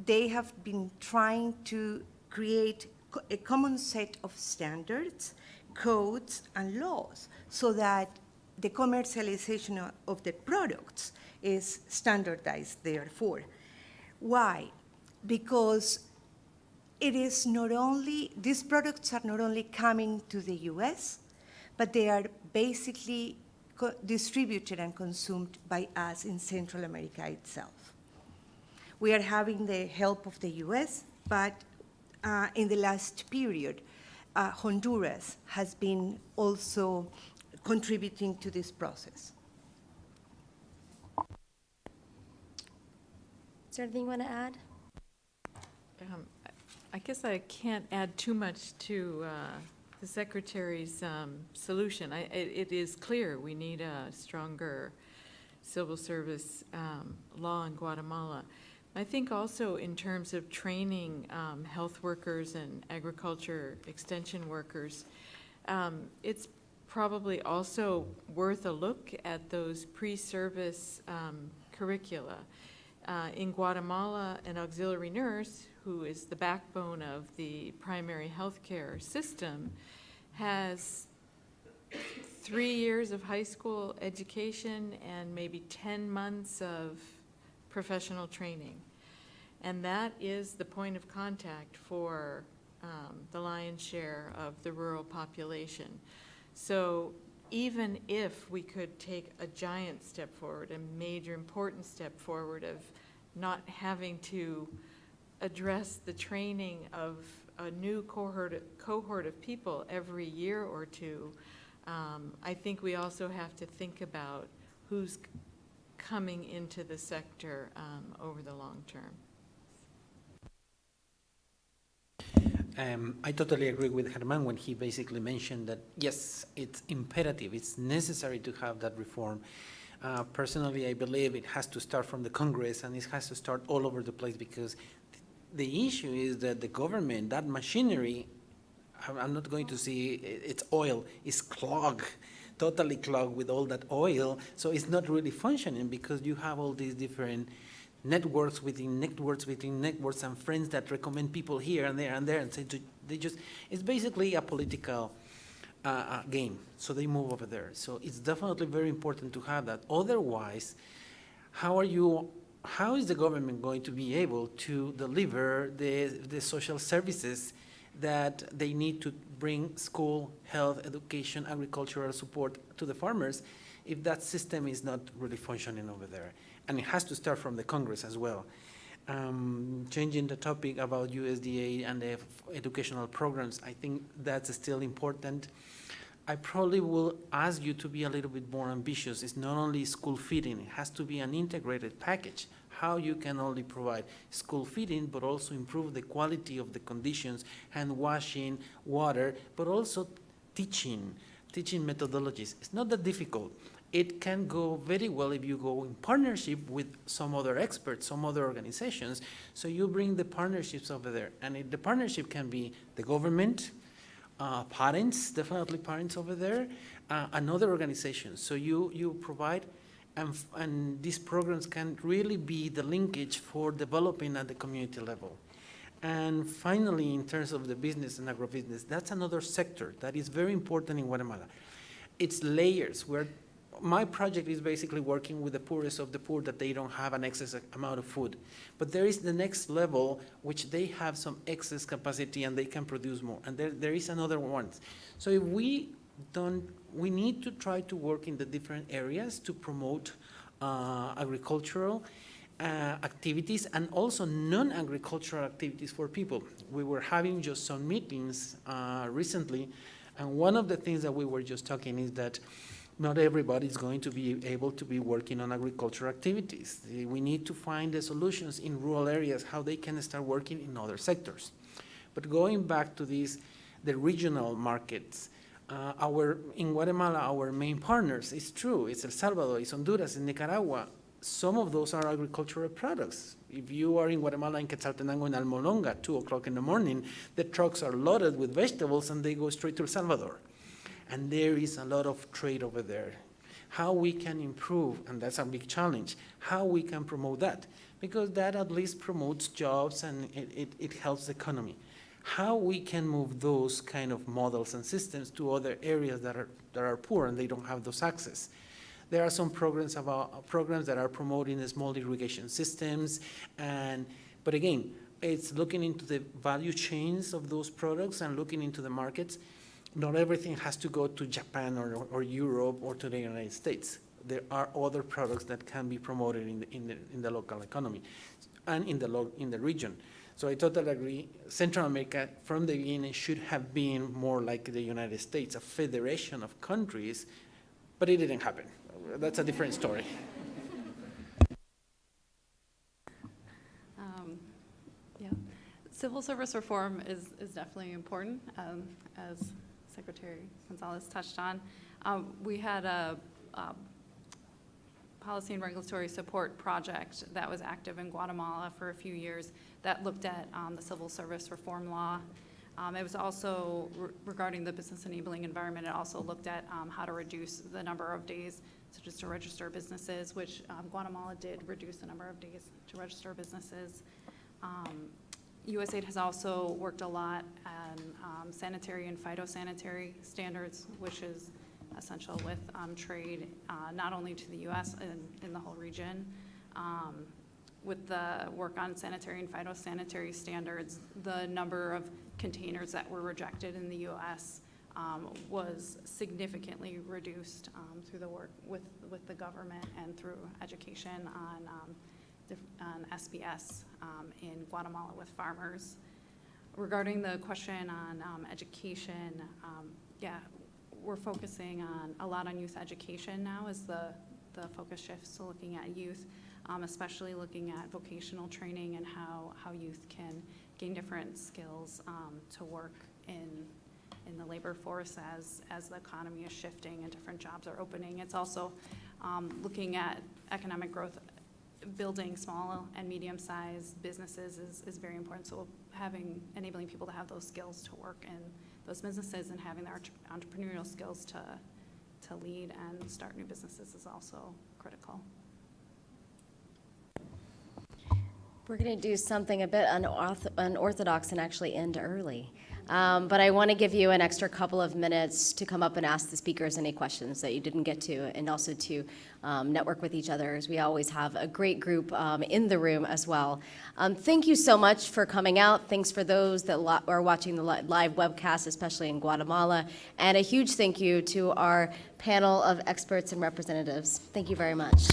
They have been trying to create a common set of standards, codes, and laws so that the commercialization of the products is standardized, therefore. Why? Because it is not only, these products are not only coming to the US, but they are basically distributed and consumed by us in Central America itself. We are having the help of the US, but in the last period, Honduras has been also contributing to this process. Is there anything you want to add? I guess I can't add too much to the Secretary's solution. It is clear we need a stronger civil service law in Guatemala. I think also in terms of training health workers and agriculture extension workers, it's probably also worth a look at those pre-service curricula. In Guatemala, an auxiliary nurse, who is the backbone of the primary health care system, has 3 years of high school education and maybe 10 months of professional training. And that is the point of contact for the lion's share of the rural population. So even if we could take a giant step forward, a major important step forward of not having to address the training of a new cohort of people every year or two, I think we also have to think about who's coming into the sector over the long term. I totally agree with Germán when he basically mentioned that, yes, it's imperative, it's necessary to have that reform. Personally, I believe it has to start from the Congress, and it has to start all over the place, because the issue is that the government, that machinery, I'm not going to see its oil, is clogged, totally clogged with all that oil, so it's not really functioning because you have all these different networks within networks within networks and friends that recommend people here and there and there, and say they just, it's basically a political game, so they move over there. So it's definitely very important to have that. Otherwise, how is the government going to be able to deliver the social services that they need to bring school, health, education, agricultural support to the farmers if that system is not really functioning over there? And it has to start from the Congress as well. Changing the topic about USDA and the educational programs, I think that's still important. I probably will ask you to be a little bit more ambitious. It's not only school feeding, it has to be an integrated package. How you can only provide school feeding, but also improve the quality of the conditions, hand washing, water, but also teaching methodologies. It's not that difficult. It can go very well if you go in partnership with some other experts, some other organizations. So you bring the partnerships over there. And the partnership can be the government, parents, definitely parents over there, and other organizations. So you provide, and these programs can really be the linkage for developing at the community level. And finally, in terms of the business and agribusiness, that's another sector that is very important in Guatemala. It's layers where my project is basically working with the poorest of the poor, that they don't have an excess amount of food. But there is the next level, which they have some excess capacity and they can produce more. And there is another one. So if we need to try to work in the different areas to promote agricultural activities and also non-agricultural activities for people. We were having just some meetings recently, and one of the things that we were just talking is that not everybody is going to be able to be working on agricultural activities. We need to find the solutions in rural areas, how they can start working in other sectors. But going back to the regional markets, in Guatemala, our main partners, it's true, it's El Salvador, it's Honduras, it's Nicaragua. Some of those are agricultural products. If you are in Guatemala, in Quetzaltenango, in Almolonga, 2 o'clock in the morning, the trucks are loaded with vegetables and they go straight to El Salvador. And there is a lot of trade over there. How we can improve, and that's a big challenge, how we can promote that, because that at least promotes jobs and it helps the economy. How we can move those kind of models and systems to other areas that are poor and they don't have those access. There are some programs that are promoting small irrigation systems, but again, it's looking into the value chains of those products and looking into the markets. Not everything has to go to Japan or Europe or to the United States. There are other products that can be promoted in the local economy and in the region. So I totally agree. Central America, from the beginning, should have been more like the United States, a federation of countries, but it didn't happen. That's a different story. Civil service reform is definitely important, as Secretary Gonzalez touched on. We had a policy and regulatory support project that was active in Guatemala for a few years that looked at the civil service reform law. It was also regarding the business enabling environment. It also looked at how to reduce the number of days, such as to register businesses, which Guatemala did reduce the number of days to register businesses. USAID has also worked a lot on sanitary and phytosanitary standards, which is essential with trade, not only to the U.S. and in the whole region. With the work on sanitary and phytosanitary standards, the number of containers that were rejected in the U.S. Was significantly reduced through the work with the government and through education on SBS in Guatemala with farmers. Regarding the question on education, yeah, we're focusing a lot on youth education now as the focus shifts to looking at youth, especially looking at vocational training and how youth can gain different skills to work in the labor force as the economy is shifting and different jobs are opening. It's also looking at economic growth. Building small and medium-sized businesses is very important. So enabling people to have those skills to work in those businesses and having their entrepreneurial skills to lead and start new businesses is also critical. We're going to do something a bit unorthodox and actually end early. But I want to give you an extra couple of minutes to come up and ask the speakers any questions that you didn't get to, and also to network with each other, as we always have a great group in the room as well. Thank you so much for coming out. Thanks for those that are watching the live webcast, especially in Guatemala. And a huge thank you to our panel of experts and representatives. Thank you very much.